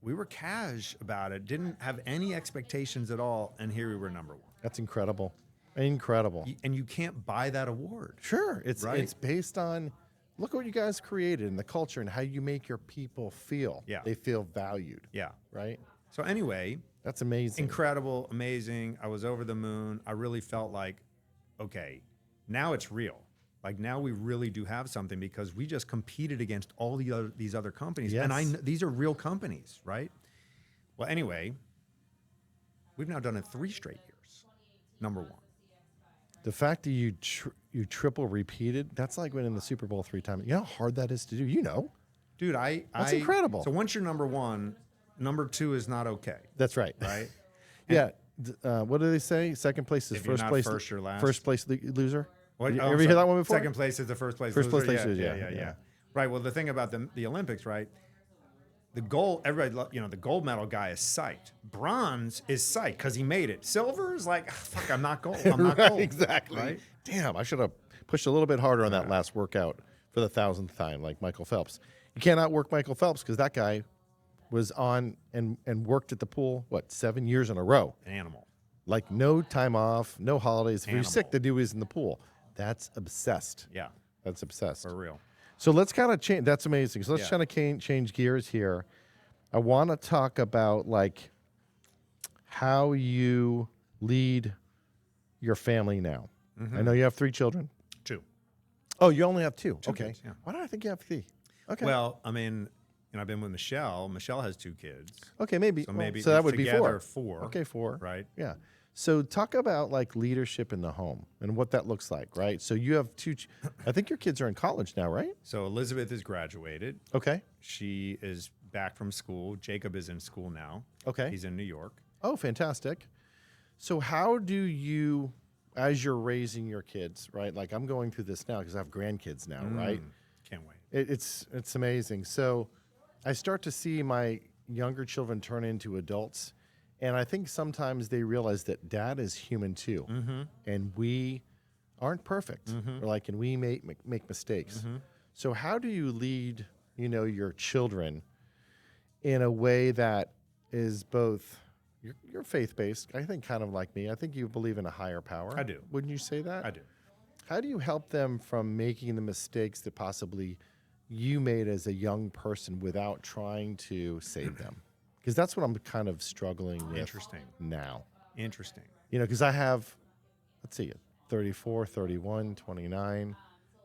we were cash about it. Didn't have any expectations at all, and here we were number one. That's incredible. Incredible. And you can't buy that award. Sure. It's Right? based on look what you guys created and the culture and how you make your people feel. Yeah. They feel valued. Yeah. Right? So anyway, That's amazing. incredible, amazing. I was over the moon. I really felt like, okay, now it's real. Like now we really do have something because we just competed against all these other companies, Yes. and these are real companies, right? Well, anyway, we've now done it 3 straight years. Number one. The fact that you triple repeated, that's like winning the Super Bowl 3 times. You know how hard that is to do? Dude, That's incredible. So once you're number one, number 2 is not okay, That's right. right? Yeah. What do they say? Second place is If you're first not place. first, you're last. First place loser. What? You Oh, I'm ever hear sorry. that one before? Second place is the first place. First loser? place loser, yeah. Right. Well, the thing about the Olympics, right? The gold, everybody, the gold medal guy is psyched. Bronze is psyched because he made it. Silver is like, fuck, I'm not gold. I'm not Right, gold. exactly. Right? Damn, I should have pushed a little bit harder on that last workout for the 1,000th time, like Michael Phelps. You can't outwork Michael Phelps because that guy was on and worked at the pool, 7 years in a row? An animal. Like no time off, no holidays. If you're Animal. sick, the dude is in the pool. That's obsessed. Yeah, That's obsessed. for real. So let's kind of change. That's amazing. So let's Yeah. kind of change gears here. I want to talk about like how you lead your family now. I know you have 3 children. 2. Oh, you only have 2. Okay. kids, yeah. Why do I think you have 3? Okay. Well, I mean, I've been with Michelle. Michelle has 2 kids. okay, maybe. So maybe so that would be together 4. 4. Okay, 4. Right. Yeah. So talk about like leadership in the home and what that looks like, right? So you have 2. I think your kids are in college now, right? So Elizabeth is graduated. Okay. She is back from school. Jacob is in school now. Okay. He's in New York. Oh, fantastic. So how do you, as you're raising your kids, right? Like I'm going through this now because I have grandkids now, right? Can't wait. It's amazing. So I start to see my younger children turn into adults, and I think sometimes they realize that dad is human too, and we aren't perfect. Or like, and we make mistakes. So how do you lead, your children in a way that is both you're faith-based, I think, kind of like me. I think you believe in a higher power. I do. Wouldn't you say that? I do. How do you help them from making the mistakes that possibly you made as a young person without trying to save them? Because that's what I'm kind of struggling with Interesting. now. Interesting. Because I have, let's see, 34, 31, 29,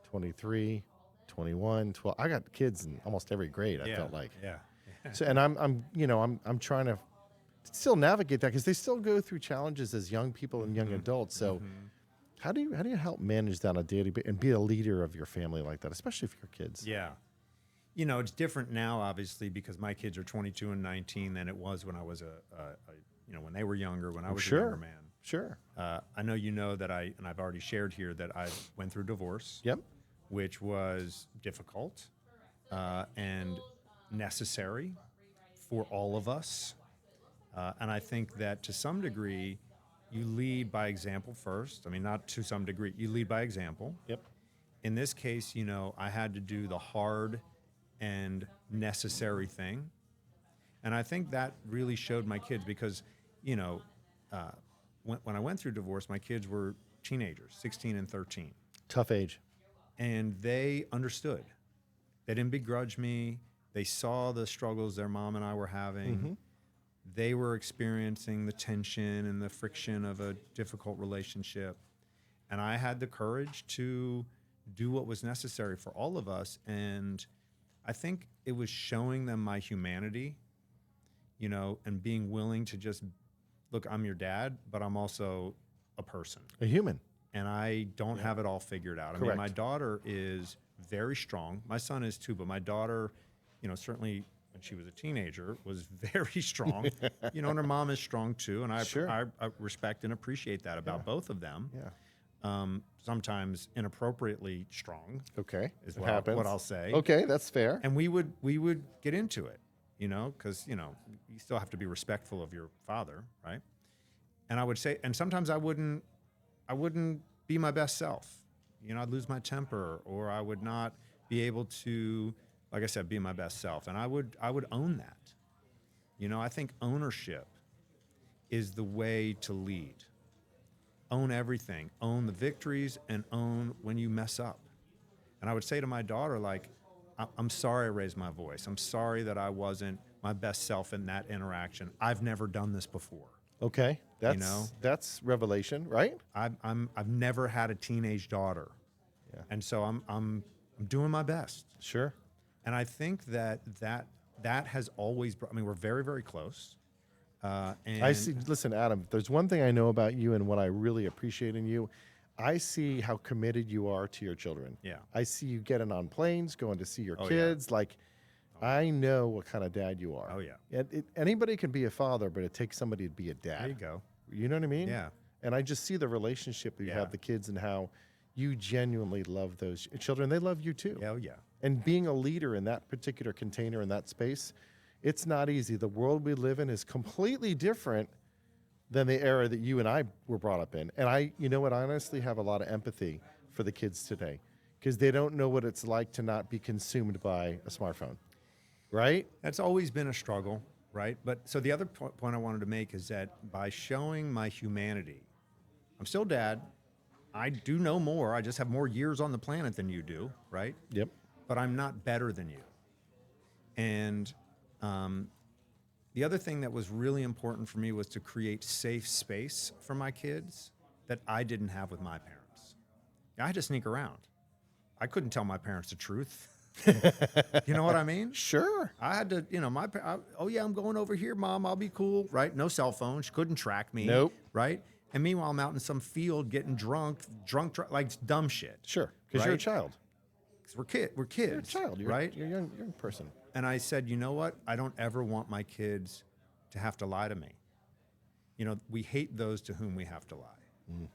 23, 21, 12. I got kids in almost every grade, I felt like. Yeah. So, and I'm trying to still navigate that because they still go through challenges as young people and young adults. So how do you help manage that on a daily basis and be a leader of your family like that, especially for your kids? Yeah. It's different now, obviously, because my kids are 22 and 19 than it was when I was when they were younger, when I was a younger man. Sure. I know that I've already shared here that I went through divorce, Yep. which was difficult and necessary for all of us. And I think that to some degree, you lead by example first. I mean, not to some degree, you lead by example. Yep. In this case, I had to do the hard and necessary thing. And I think that really showed my kids because, when I went through divorce, my kids were teenagers, 16 and 13. Tough age. And they understood. They didn't begrudge me. They saw the struggles their mom and I were having. They were experiencing the tension and the friction of a difficult relationship. And I had the courage to do what was necessary for all of us. And I think it was showing them my humanity, you know, and being willing to just, look, I'm your dad, but I'm also a person. A human. And I don't have it all figured out. I mean, my daughter is very strong. My son is too, but my daughter, you know, certainly when she was a teenager, was very strong. You know, and her mom is strong too. And I respect and appreciate that about both of them. Sometimes inappropriately strong. Okay. Is what I'll say. Okay, that's fair. And we would get into it, you know, because, you know, you still have to be respectful of your father, right? And I would say, and sometimes I wouldn't be my best self. You know, I'd lose my temper, or I would not be able to, like I said, be my best self. And I would own that. You know, I think ownership is the way to lead. Own everything. Own the victories and own when you mess up. And I would say to my daughter, like, I'm sorry I raised my voice. I'm sorry that I wasn't my best self in that interaction. I've never done this before. Okay, that's revelation, right? I've never had a teenage daughter, and so I'm doing my best. Sure. And I think that has always. I mean, we're very, very close. And I see. Listen, Adam. There's one thing I know about you, and what I really appreciate in you. I see how committed you are to your children. Yeah. I see you getting on planes, going to see your kids. Yeah. Like, I know what kind of dad you are. Oh, yeah. Anybody can be a father, but it takes somebody to be a dad. There you go. You know what I mean? Yeah. And I just see the relationship that you have with the kids and how you genuinely love those children. They love you too. Oh, yeah. And being a leader in that particular container, in that space, it's not easy. The world we live in is completely different than the era that you and I were brought up in. And you know what, I honestly have a lot of empathy for the kids today, because they don't know what it's like to not be consumed by a smartphone, right? That's always been a struggle, right? But so the other point I wanted to make is that by showing my humanity, I'm still dad. I do know more. I just have more years on the planet than you do, right? Yep. But I'm not better than you. And the other thing that was really important for me was to create safe space for my kids that I didn't have with my parents. I had to sneak around. I couldn't tell my parents the truth. You know what I mean? Sure. I had to, you know, oh yeah, I'm going over here, Mom, I'll be cool, right? No cell phone. She couldn't track me. Nope. Right? And meanwhile, I'm out in some field getting drunk, like dumb shit. Sure. Because you're a child. Because we're kids. You're a child, right? You're a young person. And I said, you know what? I don't ever want my kids to have to lie to me. You know, we hate those to whom we have to lie.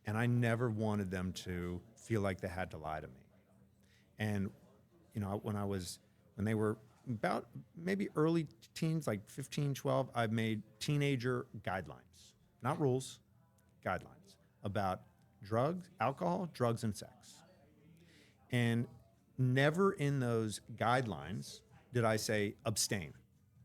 And I never wanted them to feel like they had to lie to me. And, you know, when they were about maybe early teens, like 15, 12, I made teenager guidelines, not rules, guidelines about drugs, alcohol, drugs, and sex. And never in those guidelines did I say abstain,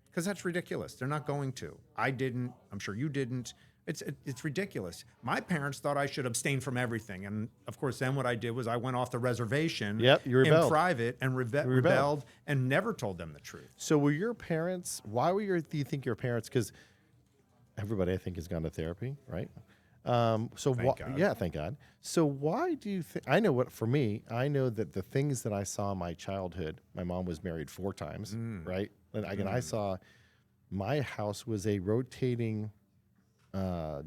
because that's ridiculous. They're not going to. I didn't. I'm sure you didn't. It's ridiculous. My parents thought I should abstain from everything, and of course, then what I did was I went off the reservation you rebelled. in private and rebelled and never told them the truth. So were your parents? Why do you think your parents? Because everybody, I think, has gone to therapy, right? Thank God. Yeah, thank God. So why do you think? I know what for me. I know that the things that I saw in my childhood. My mom was married 4 times, right? And again, I saw my house was a rotating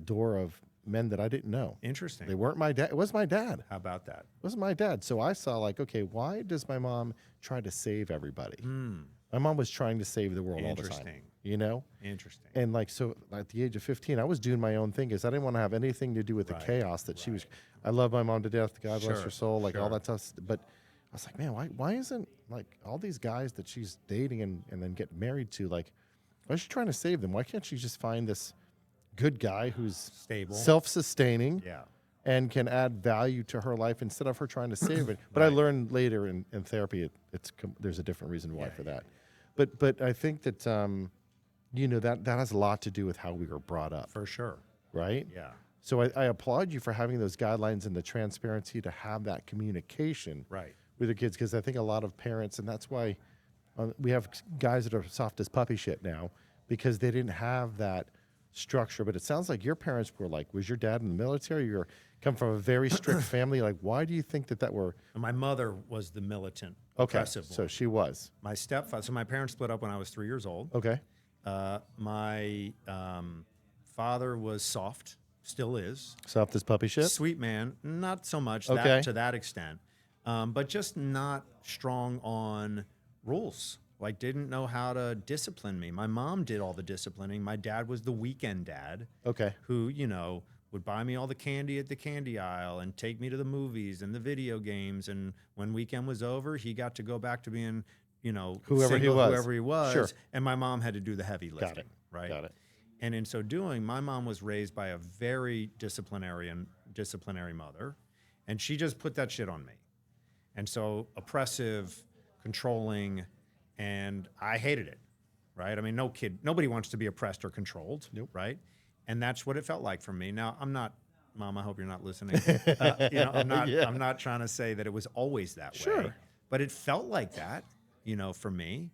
door of men that I didn't know. Interesting. They weren't my dad. It was my dad. How about that? It was my dad. So I saw like, okay, why does my mom try to save everybody? My mom was trying to save the world all the time. You know? Interesting. And like, so at the age of 15, I was doing my own thing because I didn't want to have anything to do with the chaos that she was. I love my mom to death. God bless her soul. Like all that stuff. But I was like, man, why isn't like all these guys that she's dating and then get married to, like, why is she trying to save them? Why can't she just find this good guy who's stable, self-sustaining, and can add value to her life instead of her trying to save it? But I learned later in therapy, there's a different reason why for that. But I think that you know that has a lot to do with how we were brought up. For sure. Right? Yeah. So I applaud you for having those guidelines and the transparency to have that communication Right. with your kids, because I think a lot of parents, and that's why we have guys that are soft as puppy shit now, because they didn't have that structure. But it sounds like your parents were like, was your dad in the military? You're come from a very strict family. Like, why do you think that were? And my mother was the militant, Okay, oppressive one. so she was. My stepfather, so my parents split up when I was 3 years old. Okay. My father was soft, still is. Soft as puppy shit? Sweet man, not so much Okay. to that extent, but just not strong on rules. Like, didn't know how to discipline me. My mom did all the disciplining. My dad was the weekend dad. Okay. Who, would buy me all the candy at the candy aisle and take me to the movies and the video games. And when weekend was over, he got to go back to being, Whoever he was. Sure. And my mom had to do the heavy lifting. Got it. Right. Got it. And in so doing, my mom was raised by a very disciplinary mother, and she just put that shit on me. And so oppressive, controlling, and I hated it, right? I mean, nobody wants to be oppressed or controlled, Nope. right? And that's what it felt like for me. Now, I'm not, Mom, I hope you're not listening. I'm not trying to say that it was always that way, Sure. but it felt like that, for me,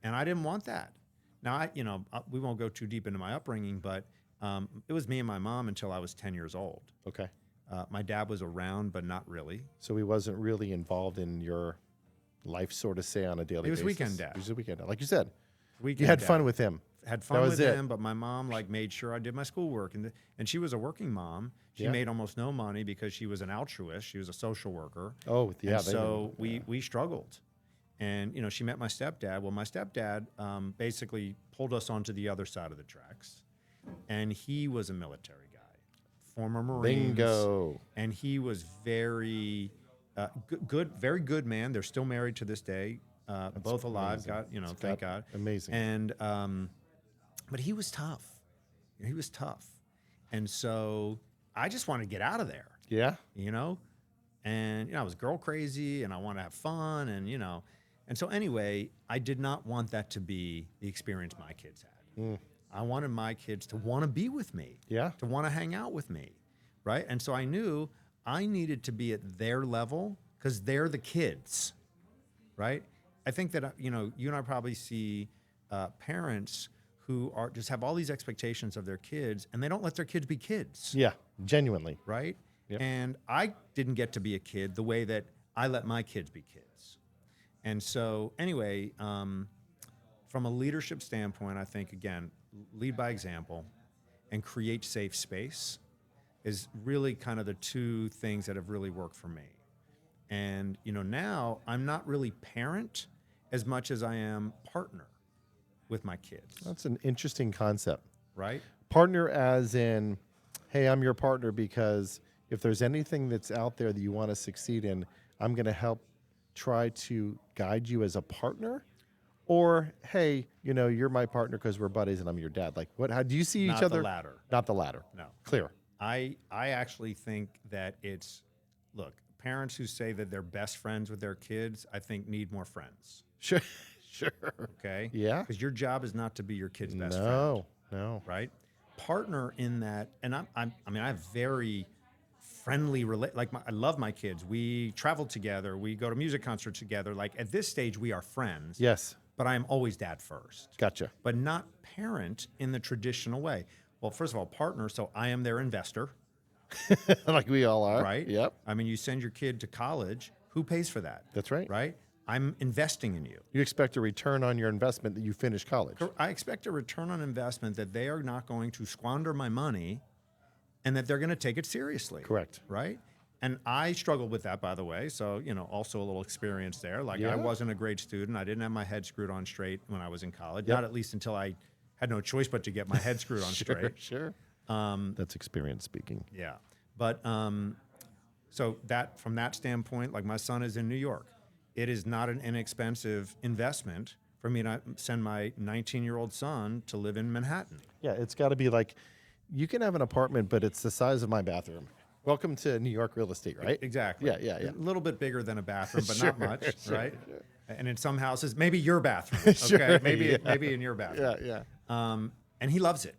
and I didn't want that. Now, we won't go too deep into my upbringing, but it was me and my mom until I was 10 years old. Okay. My dad was around, but not really. So he wasn't really involved in your life, sort of say, on a daily basis. He was weekend dad. He was a weekend dad. Like you said, Weekend you had dad. fun with him. Had That fun was with it. him, but my mom made sure I did my schoolwork, and she was a working mom. She Yeah. made almost no money because she was an altruist. She was a social worker. Oh, yeah. And so we struggled, and she met my stepdad. Well, my stepdad basically pulled us onto the other side of the tracks, and he was a military guy, former Marines. Bingo. And he was very very good man. They're still married to this day, both alive. amazing. God, thank God. Amazing. And but he was tough. He was tough, and so I just wanted to get out of there. Yeah. And I was girl crazy, and I wanted to have fun, and so anyway, I did not want that to be the experience my kids had. I wanted my kids to want to be with me, Yeah. to want to hang out with me, right? And so I knew I needed to be at their level because they're the kids, right? I think that you and I probably see parents who just have all these expectations of their kids, and they don't let their kids be kids. Yeah. Genuinely. Right? Yep. And I didn't get to be a kid the way that I let my kids be kids. And so anyway, from a leadership standpoint, I think, again, lead by example and create safe space is really kind of the two things that have really worked for me. And, now I'm not really parent as much as I am partner with my kids. That's an interesting concept. Right? Partner as in, hey, I'm your partner because if there's anything that's out there that you want to succeed in, I'm going to help try to guide you as a partner. Or, hey, you're my partner because we're buddies and I'm your dad. Like, how do you see Not each other? the latter. Not the latter. No. Clear. I actually think that look, parents who say that they're best friends with their kids, I think need more friends. Sure. Sure. Okay? Yeah. Because your job is not to be your kid's best friend. No. Right? Partner in that, and I have very friendly I love my kids. We travel together. We go to music concerts together. Like at this stage, we are friends. Yes. But I am always dad first. Gotcha. But not parent in the traditional way. Well, first of all, partner, so I am their investor. Like we all are. Right? Yep. I mean, you send your kid to college, who pays for that? That's right. Right? I'm investing in you. You expect a return on your investment that you finish college. I expect a return on investment that they are not going to squander my money and that they're going to take it seriously. Correct. Right? And I struggled with that, by the way. So, also a little experience there. Like Yeah. I wasn't a great student. I didn't have my head screwed on straight when I was in college. Yep. Not at least until I had no choice but to get my head screwed on straight. Sure. That's experience speaking. Yeah. But so that from that standpoint, like my son is in New York. It is not an inexpensive investment for me to send my 19-year-old son to live in Manhattan. Yeah, it's got to be like, you can have an apartment, but it's the size of my bathroom. Welcome to New York real estate, right? Exactly. Yeah. A little bit bigger than a bathroom, but Sure, not much, sure, right? sure. And in some houses, maybe your bathroom. Okay, Sure, maybe yeah. maybe in your bathroom. Yeah. And he loves it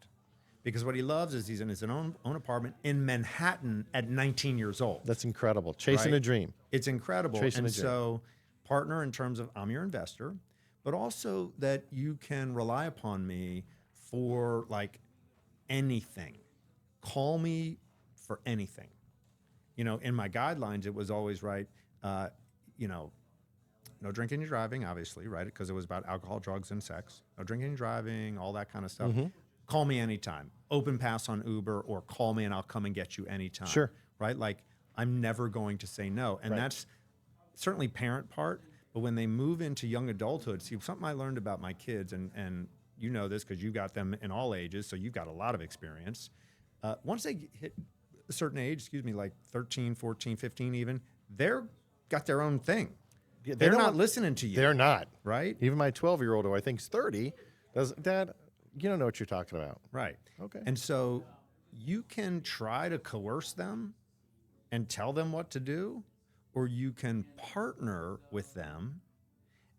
because what he loves is he's in his own apartment in Manhattan at 19 years old. That's incredible. Chasing Right? a dream. It's incredible. Chasing And a dream. so partner in terms of I'm your investor, but also that you can rely upon me for like anything. Call me for anything. You know, in my guidelines, it was always right, you know, no drinking and driving, obviously, right? Because it was about alcohol, drugs, and sex. No drinking and driving, all that kind of stuff. Call me anytime. Open pass on Uber, or call me and I'll come and get you anytime. Sure. Right? Like, I'm never going to say no. And Right. that's certainly parent part. But when they move into young adulthood, see, something I learned about my kids, and you know this because you got them in all ages, so you've got a lot of experience. Once they hit a certain age, like 13, 14, 15 even, they're got their own thing. Yeah, They're not listening to you. They're not. Right? Even my 12-year-old, who I think is 30, does, Dad, you don't know what you're talking about. Right. Okay. And so you can try to coerce them and tell them what to do, or you can partner with them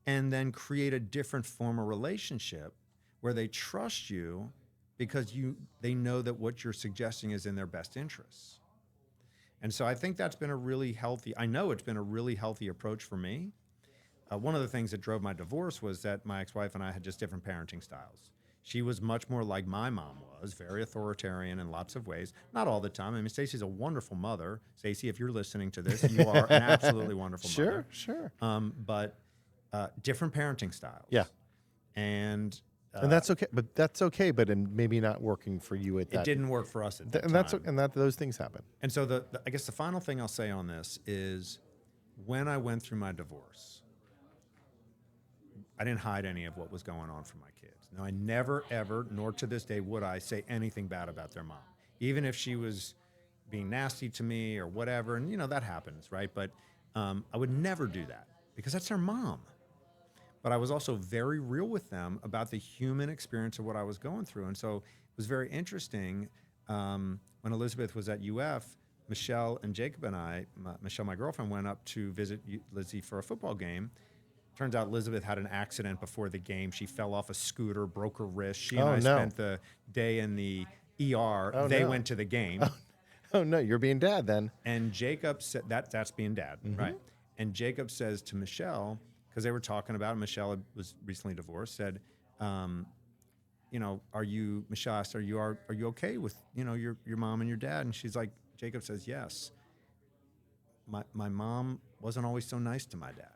and then create a different form of relationship where they trust you because they know that what you're suggesting is in their best interests. And so I think that's been a really healthy, I know it's been a really healthy approach for me. One of the things that drove my divorce was that my ex-wife and I had just different parenting styles. She was much more like my mom was, very authoritarian in lots of ways. Not all the time. I mean, Stacey's a wonderful mother. Stacey, if you're listening to this, you are an absolutely wonderful mother. Sure. But different parenting styles. Yeah. And that's okay, but that's okay, but maybe not working for you at that. it didn't work for us at that and time. that's those things happen. And so I guess the final thing I'll say on this is when I went through my divorce, I didn't hide any of what was going on from my kids. No, I never, ever, nor to this day would I say anything bad about their mom, even if she was being nasty to me or whatever. And, you know, that happens, right? But I would never do that because that's their mom. But I was also very real with them about the human experience of what I was going through. And so it was very interesting when Elizabeth was at UF, Michelle and Jacob and I, Michelle, my girlfriend, went up to visit Lizzie for a football game. Turns out Elizabeth had an accident before the game. She fell off a scooter, broke her wrist. She and I spent the day in the ER. They went to the game. Oh, no, you're being dad then. And Jacob said, that's being dad, right? And Jacob says to Michelle, because they were talking about it, Michelle was recently divorced, said, you know, Michelle asked, are you okay with, you know, your mom and your dad? And she's like, Jacob says, yes. My mom wasn't always so nice to my dad.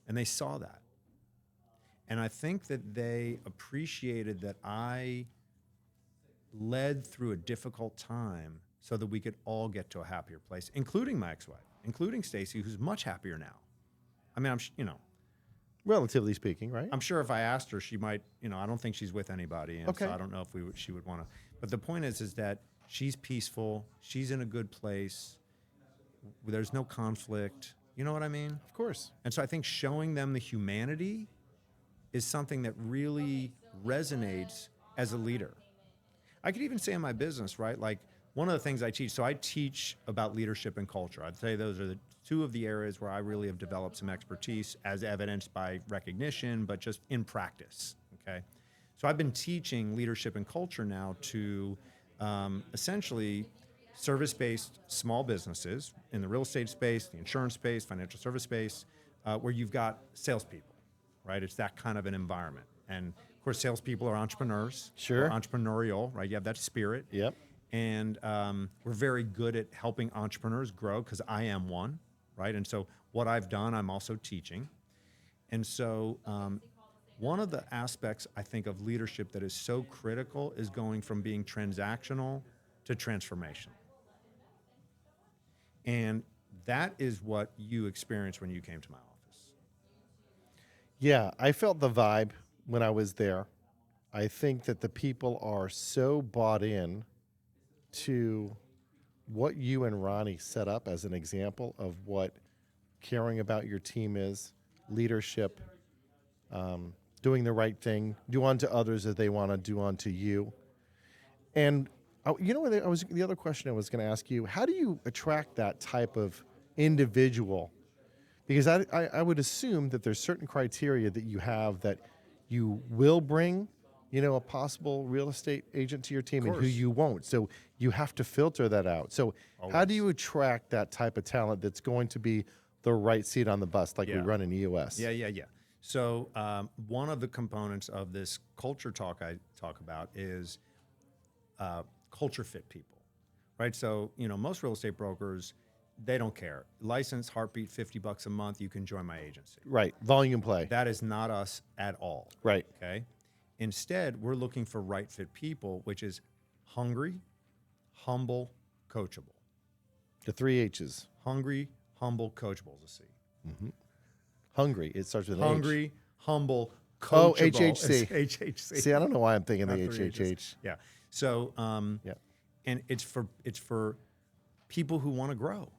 And they saw that. And I think that they appreciated that I led through a difficult time so that we could all get to a happier place, including my ex-wife, including Stacey, who's much happier now. I mean, Relatively speaking, right? I'm sure if I asked her, she might, you know, I don't think she's with anybody. And so I don't know if she would want to. But the point is that she's peaceful. She's in a good place. There's no conflict. You know what I mean? Of course. And so I think showing them the humanity is something that really resonates as a leader. I could even say in my business, right? Like one of the things I teach, so I teach about leadership and culture. I'd say those are the two of the areas where I really have developed some expertise as evidenced by recognition, but just in practice, okay? So I've been teaching leadership and culture now to essentially service-based small businesses in the real estate space, the insurance space, financial service space, where you've got salespeople, right? It's that kind of an environment. And of course, salespeople are entrepreneurs. Sure. Or entrepreneurial, right? You have that spirit. Yep. And we're very good at helping entrepreneurs grow because I am one, right? And so what I've done, I'm also teaching. And so one of the aspects I think of leadership that is so critical is going from being transactional to transformational. And that is what you experienced when you came to my office. Yeah, I felt the vibe when I was there. I think that the people are so bought in to what you and Ronnie set up as an example of what caring about your team is, leadership, doing the right thing, do unto others as they want to do unto you. And you know what? The other question I was going to ask you: how do you attract that type of individual? Because I would assume that there's certain criteria that you have that you will bring a possible real estate agent to your team and who course. you won't. So you have to filter that out. So how do Always. you attract that type of talent that's going to be the right seat on the bus like we Yeah. run in EOS? Yeah. So one of the components of this culture talk I talk about is culture fit people, right? So, most real estate brokers, they don't care. License, heartbeat, $50 a month, you can join my agency. Right. Volume play. That is not us at all. Right. Okay. Instead, we're looking for right fit people, which is hungry, humble, coachable. The 3 H's. Hungry, humble, coachable is a C. Hungry. It starts with an H. Hungry, humble, Oh, coachable. HHC. is HHC. See, I don't know why I'm thinking Not the 3 H's. HHH. Yeah. So, Yeah. and it's for people who want to grow.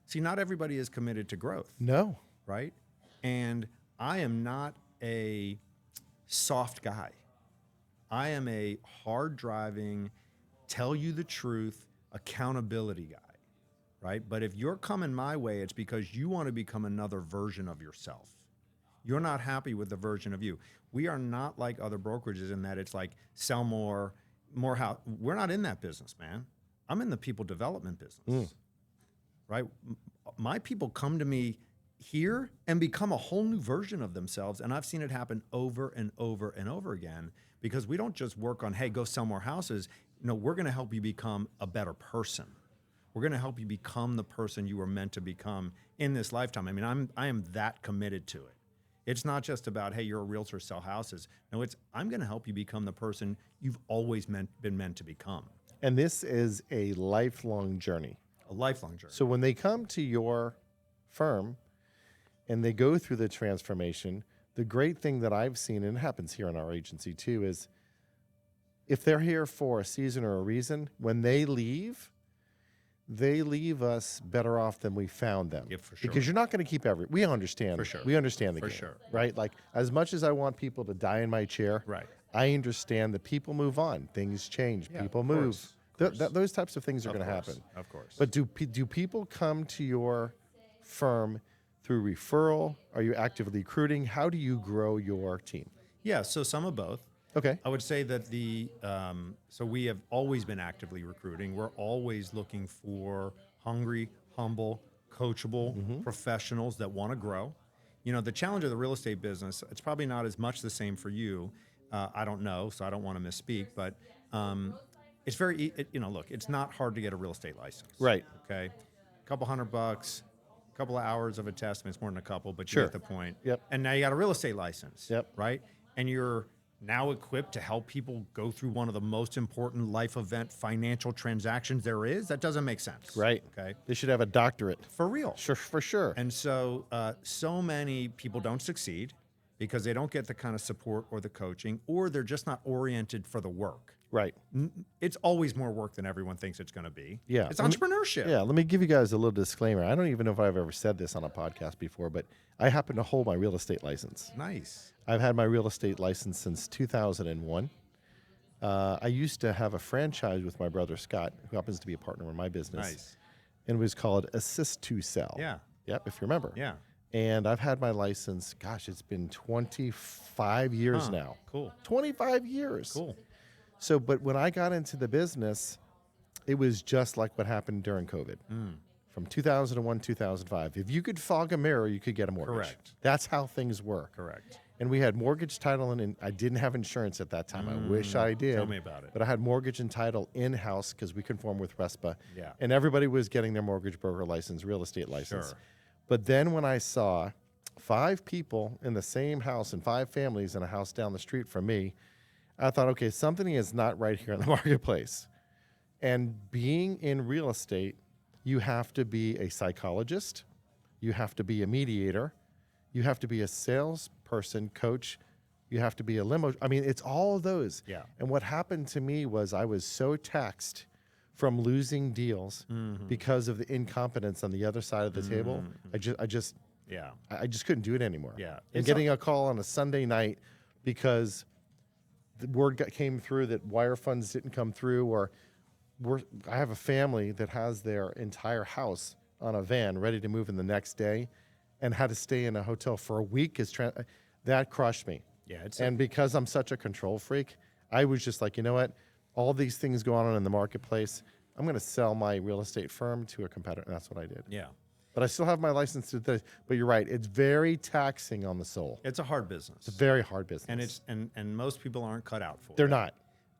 See, not everybody is committed to growth, No. right? And I am not a soft guy. I am a hard driving, tell you the truth, accountability guy, right? But if you're coming my way, it's because you want to become another version of yourself. You're not happy with the version of you. We are not like other brokerages in that it's like sell more house. We're not in that business, man. I'm in the people development business, right? My people come to me here and become a whole new version of themselves. And I've seen it happen over and over and over again because we don't just work on, hey, go sell more houses. No, we're going to help you become a better person. We're going to help you become the person you were meant to become in this lifetime. I mean, I am that committed to it. It's not just about, hey, you're a realtor, sell houses. No, it's I'm going to help you become the person you've always been meant to become. And this is a lifelong journey. A lifelong journey. So when they come to your firm and they go through the transformation, the great thing that I've seen, and it happens here in our agency too, is if they're here for a season or a reason, when they leave us better off than we found them. Yeah, for sure. Because you're not going to keep we understand. For sure. We understand the For game, sure. right? Like as much as I want people to die in my chair, Right. I understand that people move on, things change, Yeah, people of move. course, of course. Those types of things are Of going to course, happen. Of course. But do people come to your firm through referral? Are you actively recruiting? How do you grow your team? Yeah, so some of both. Okay. I would say that so we have always been actively recruiting. We're always looking for hungry, humble, coachable professionals that want to grow. The challenge of the real estate business, it's probably not as much the same for you. I don't know, so I don't want to misspeak, but it's very, look, it's not hard to get a real estate license. Right. Okay. A couple $100, a couple of hours of a test. I mean, it's more than a couple, but Sure. you get the point. Yep. And now you got a real estate license. Yep. Right. And you're now equipped to help people go through one of the most important life event financial transactions there is. That doesn't make sense. Right. Okay. They should have a doctorate. For real. Sure, for sure. And so, so many people don't succeed because they don't get the kind of support or the coaching, or they're just not oriented for the work. Right. It's always more work than everyone thinks it's going to be. Yeah. It's entrepreneurship. Yeah, let me give you guys a little disclaimer. I don't even know if I've ever said this on a podcast before, but I happen to hold my real estate license. Nice. I've had my real estate license since 2001. I used to have a franchise with my brother Scott, who happens to be a partner in my business. Nice. And it was called Assist to Sell. Yeah. Yep, if you remember. Yeah. And I've had my license, gosh, it's been 25 years Huh. now. Cool. 25 years. Cool. So, but when I got into the business, it was just like what happened during COVID. From 2001, 2005. If you could fog a mirror, you could get a mortgage. Correct. That's how things were. Correct. And we had mortgage, title, and I didn't have insurance at that time. I wish I did. Tell me about it. But I had mortgage and title in-house because we conform with RESPA. Yeah. And everybody was getting their mortgage broker license, real estate license. Sure. But then when I saw 5 people in the same house and 5 families in a house down the street from me, I thought, okay, something is not right here in the marketplace. And being in real estate, you have to be a psychologist, you have to be a mediator, you have to be a salesperson, coach, you have to be a limo. I mean, it's all of those. Yeah. And what happened to me was I was so taxed from losing deals because of the incompetence on the other side of the table. I just Yeah. couldn't do it anymore. Yeah. And It's getting a call on a Sunday night because the word came through that wire funds didn't come through, or I have a family that has their entire house on a van ready to move in the next day and had to stay in a hotel for a week. That crushed me. Yeah. And because I'm such a control freak, I was just like, you know what? All these things going on in the marketplace. I'm going to sell my real estate firm to a competitor. And that's what I did. Yeah. But I still have my license to this. But you're right. It's very taxing on the soul. It's a hard business. It's a very hard business. And it's and most people aren't cut out for it. They're not.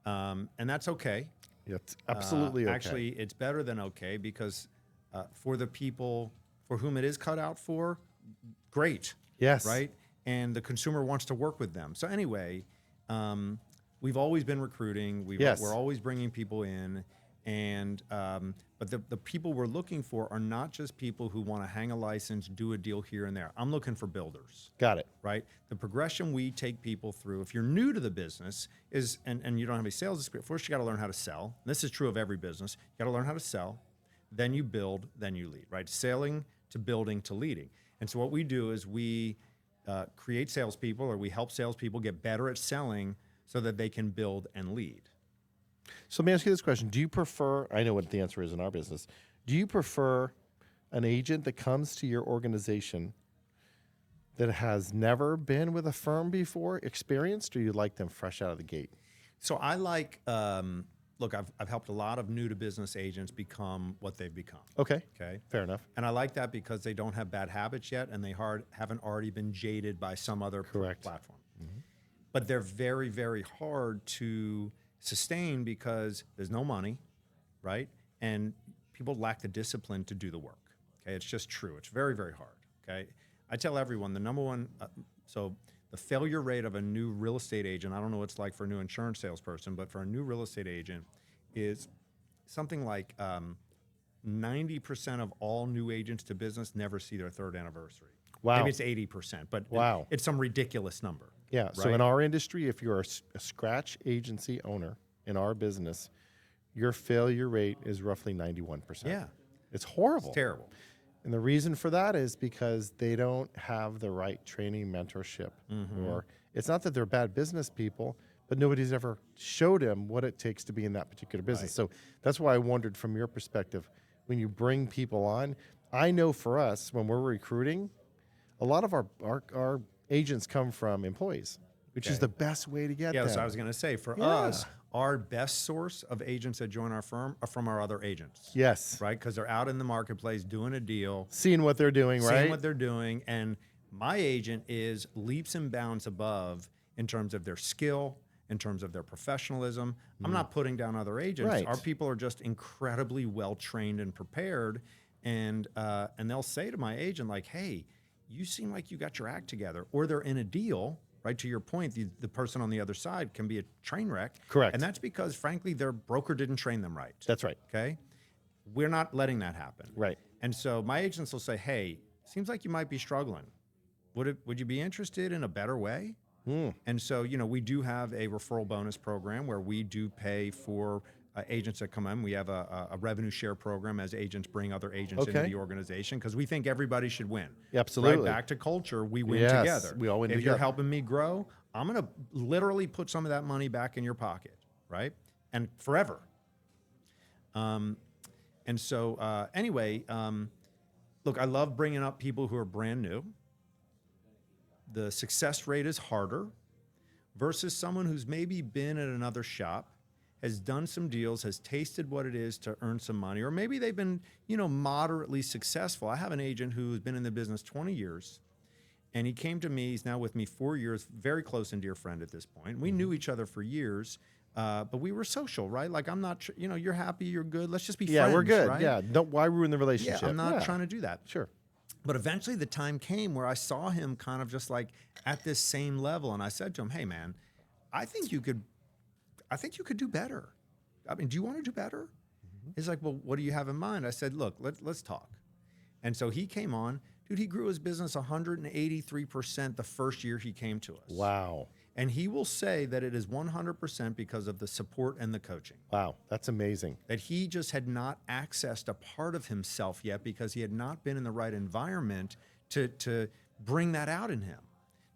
And that's okay. It's absolutely okay. Actually, it's better than okay because for the people for whom it is cut out for, great. Yes. Right? And the consumer wants to work with them. So anyway, we've always been recruiting. We're always bringing people in. And but the people we're looking for are not just people who want to hang a license, do a deal here and there. I'm looking for builders. Got it. Right? The progression we take people through, if you're new to the business, is and you don't have any sales experience, first you got to learn how to sell. This is true of every business. You got to learn how to sell, then you build, then you lead. Right? Selling to building to leading. And so what we do is we create salespeople, or we help salespeople get better at selling so that they can build and lead. So let me ask you this question. Do you prefer, I know what the answer is in our business, do you prefer an agent that comes to your organization that has never been with a firm before, experienced, or you like them fresh out of the gate? So I like, look, I've helped a lot of new to business agents become what they've become. Okay. Okay. Fair enough. And I like that because they don't have bad habits yet, and they haven't already been jaded by some other platform. Mm-hmm. But they're very, very hard to sustain because there's no money, right? And people lack the discipline to do the work. Okay, it's just true. It's very, very hard. Okay, I tell everyone the number one. So the failure rate of a new real estate agent, I don't know what it's like for a new insurance salesperson, but for a new real estate agent, is something like 90% of all new agents to business never see their third anniversary. Wow. Maybe it's 80%, but it's some ridiculous number. Yeah. Right? So in our industry, if you're a scratch agency owner in our business, your failure rate is roughly 91%. Yeah. It's horrible. It's terrible. And the reason for that is because they don't have the right training, mentorship, or it's not that they're bad business people, but nobody's ever showed them what it takes to be in that particular business. Right. So that's why I wondered from your perspective, when you bring people on, I know for us, when we're recruiting, a lot of our agents come from employees, which is the best way to get them. Yeah, so I was going to say, for us, our best source of agents that join our firm are from our other agents. Yes. Right? Because they're out in the marketplace doing a deal. Seeing what they're doing, right? Seeing what they're doing. And my agent is leaps and bounds above in terms of their skill, in terms of their professionalism. I'm not putting down other agents. Right. Our people are just incredibly well-trained and prepared. And they'll say to my agent, like, hey, you seem like you got your act together. Or they're in a deal, right? To your point, the person on the other side can be a train wreck. Correct. And that's because, frankly, their broker didn't train them right. That's right. Okay? We're not letting that happen. Right. And so my agents will say, hey, seems like you might be struggling. Would you be interested in a better way? And so, we do have a referral bonus program where we do pay for agents that come in. We have a revenue share program as agents bring other agents into the organization because we think everybody should win. Absolutely. Right? Back to culture, we win Yes, together. we all win if together. you're helping me grow, I'm going to literally put some of that money back in your pocket, right? And forever. And so anyway, look, I love bringing up people who are brand new. The success rate is harder versus someone who's maybe been at another shop, has done some deals, has tasted what it is to earn some money, or maybe they've been, moderately successful. I have an agent who's been in the business 20 years, and he came to me. He's now with me 4 years, very close and dear friend at this point. We knew each other for years, but we were social, right? Like, I'm not, you're happy, you're good. Let's just be friends, Yeah, we're good. right? Yeah, why ruin the relationship? Yeah, I'm not trying to do that. Sure. But eventually the time came where I saw him kind of just like at this same level. And I said to him, hey, man, I think you could do better. I mean, do you want to do better? He's like, well, what do you have in mind? I said, look, let's talk. And so he came on. Dude, he grew his business 183% the first year he came to us. Wow. And he will say that it is 100% because of the support and the coaching. Wow, that's amazing. That he just had not accessed a part of himself yet because he had not been in the right environment to bring that out in him.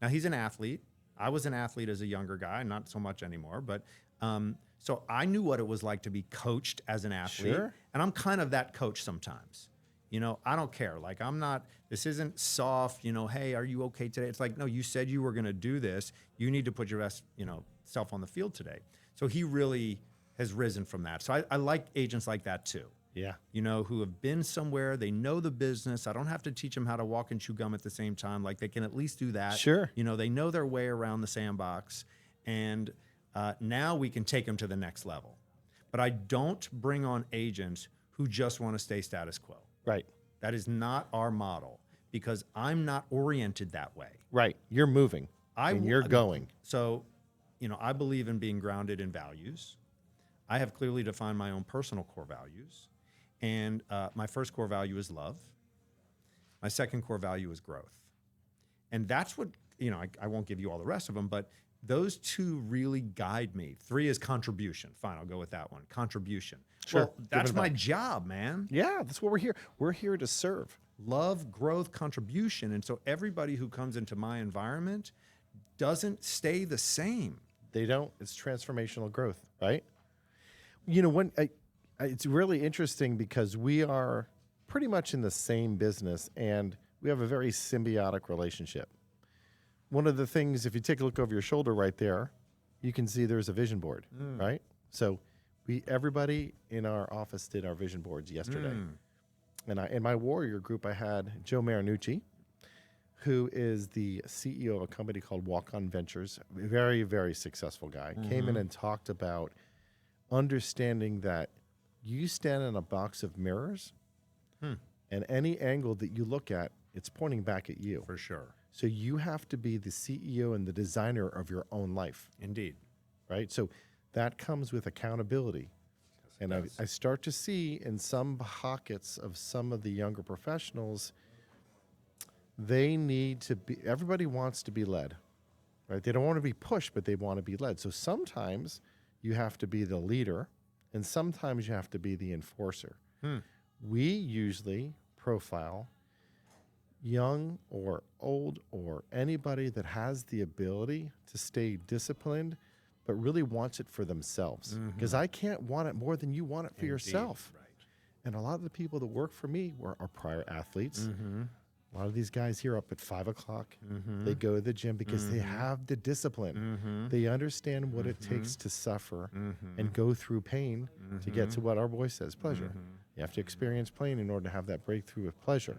Now, he's an athlete. I was an athlete as a younger guy, not so much anymore. But so I knew what it was like to be coached as an athlete. Sure. And I'm kind of that coach sometimes. I don't care. Like, this isn't soft, hey, are you okay today? It's like, no, you said you were going to do this. You need to put your best, self on the field today. So he really has risen from that. So I like agents like that too. Yeah. Who have been somewhere, they know the business. I don't have to teach them how to walk and chew gum at the same time. Like they can at least do that. Sure. They know their way around the sandbox. And now we can take them to the next level. But I don't bring on agents who just want to stay status quo. Right. That is not our model because I'm not oriented that way. Right. You're moving and you're going. So, I believe in being grounded in values. I have clearly defined my own personal core values. And my first core value is love. My second core value is growth. And that's what, I won't give you all the rest of them, but those two really guide me. 3 is contribution. Fine, I'll go with that one. Contribution. Sure. Well, that's my job, man. Yeah, that's what we're here. We're here to serve. Love, growth, contribution. And so everybody who comes into my environment doesn't stay the same. They don't. It's transformational growth, right? It's really interesting because we are pretty much in the same business and we have a very symbiotic relationship. One of the things, if you take a look over your shoulder right there, you can see there's a vision board, right? So everybody in our office did our vision boards yesterday. And in my warrior group, I had Joe Marinucci, who is the CEO of a company called Walk On Ventures, very, very successful guy, came in and talked about understanding that you stand in a box of mirrors and any angle that you look at, it's pointing back at you. For sure. So you have to be the CEO and the designer of your own life. Indeed. Right? So that comes with accountability. Yes, and I start to see in some pockets of some of the younger professionals, they need to be, everybody wants to be led, right? They don't want to be pushed, but they want to be led. So sometimes you have to be the leader and sometimes you have to be the enforcer. We usually profile young or old or anybody that has the ability to stay disciplined, but really wants it for themselves. Because I can't want it more than you want it for yourself. Right. And a lot of the people that work for me are prior athletes. A lot of these guys here up at 5 o'clock, they go to the gym because they have the discipline. They understand what it takes to suffer and go through pain to get to what our boy says, pleasure. You have to experience pain in order to have that breakthrough of pleasure.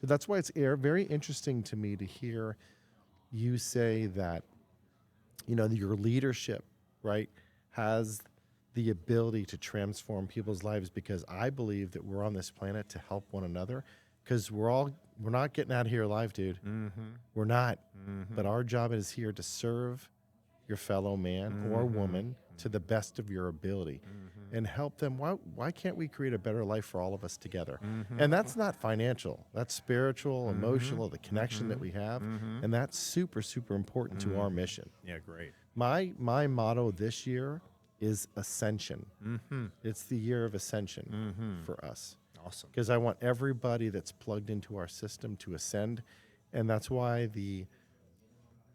So that's why it's very interesting to me to hear you say that, your leadership, right, has the ability to transform people's lives because I believe that we're on this planet to help one another because we're not getting out of here alive, dude. We're not. But our job is here to serve your fellow man or woman to the best of your ability and help them. Why can't we create a better life for all of us together? And that's not financial. That's spiritual, emotional, the connection that we have. And that's super, super important to our mission. Yeah, great. My motto this year is ascension. It's the year of ascension for us. Awesome. Because I want everybody that's plugged into our system to ascend. And that's why the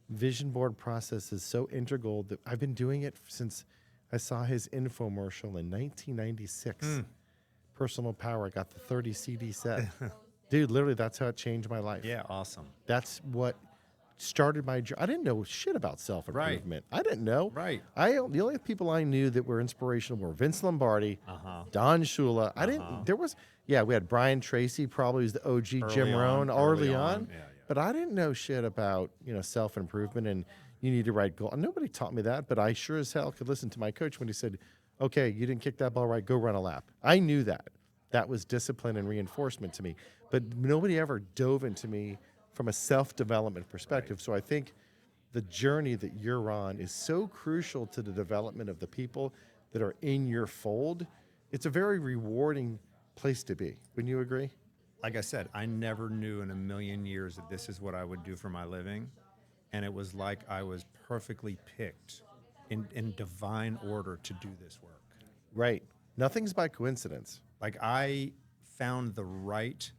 vision board process is so integral that I've been doing it since I saw his infomercial in 1996. Personal Power. I got the 30 CD set. Dude, literally, that's how it changed my life. Yeah, awesome. That's what started my journey. I didn't know shit about self-improvement. I didn't know. Right. The only people I knew that were inspirational were Vince Lombardi, Don Shula. I didn't, we had Brian Tracy, probably was the OG Jim Rohn, early on. Yeah. But I didn't know shit about, self-improvement and you need to write goals. Nobody taught me that, but I sure as hell could listen to my coach when he said, okay, you didn't kick that ball right, go run a lap. I knew that. That was discipline and reinforcement to me. But nobody ever dove into me from a self-development perspective. So I think the journey that you're on is so crucial to the development of the people that are in your fold. It's a very rewarding place to be. Wouldn't you agree? Like I said, I never knew in a million years that this is what I would do for my living. And it was like I was perfectly picked in divine order to do this work. Right. Nothing's by coincidence. Like I found the right,